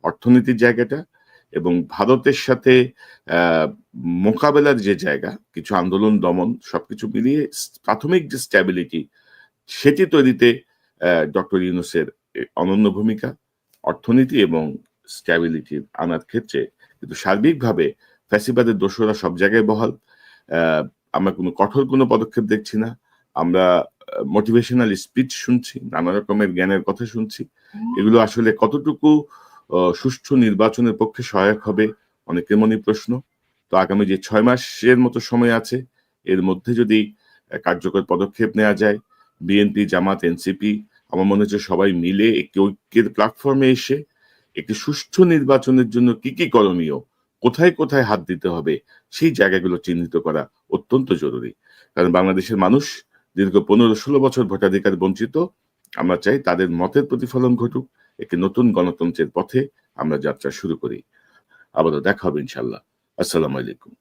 অর্থনীতির জায়গাটা এবং ভারতের সাথে মোকাবেলার যে জায়গা, কিছু আন্দোলন দমন সবকিছু মিলিয়ে প্রাথমিক যে স্ট্যাবিলিটি সেটি তৈরিতে ডক্টর ইউনূসের অনন্য ভূমিকা, অর্থনীতি এবং স্ট্যাবিলিটি আনার ক্ষেত্রে। কিন্তু সার্বিকভাবে ফ্যাসিবাদের দোসররা সব জায়গায় বহাল। আমরা কোনো কঠোর কোনো পদক্ষেপ দেখছি না। আমরা মোটিভেশনাল স্পিচ শুনছি, নানা রকমের জ্ঞানের কথা শুনছি। এগুলো আসলে কতটুকু সুষ্ঠু নির্বাচনের পক্ষে সহায়ক হবে অনেকের মনে প্রশ্ন। তো আগামী যে ৬ মাসের মতো সময় আছে, এর মধ্যে যদি কার্যকর পদক্ষেপ নেওয়া যায়, বিএনপি, জামাত, এনসিপি আমার মনে হচ্ছে সবাই মিলে একটি ঐক্যের প্ল্যাটফর্মে এসে একটি সুষ্ঠু নির্বাচনের জন্য কি কি করণীয়, কোথায় কোথায় হাত দিতে হবে, সেই জায়গাগুলো চিহ্নিত করা অত্যন্ত জরুরি। কারণ বাংলাদেশের মানুষ দীর্ঘ ১৫-১৬ বছর ভোটাধিকার বঞ্চিত। আমরা চাই তাদের মতের প্রতিফলন ঘটুক, একটি নতুন গণতন্ত্রের পথে আমরা যাত্রা শুরু করি। আবারও দেখা হবে ইনশাল্লাহ। আসসালামু আলাইকুম।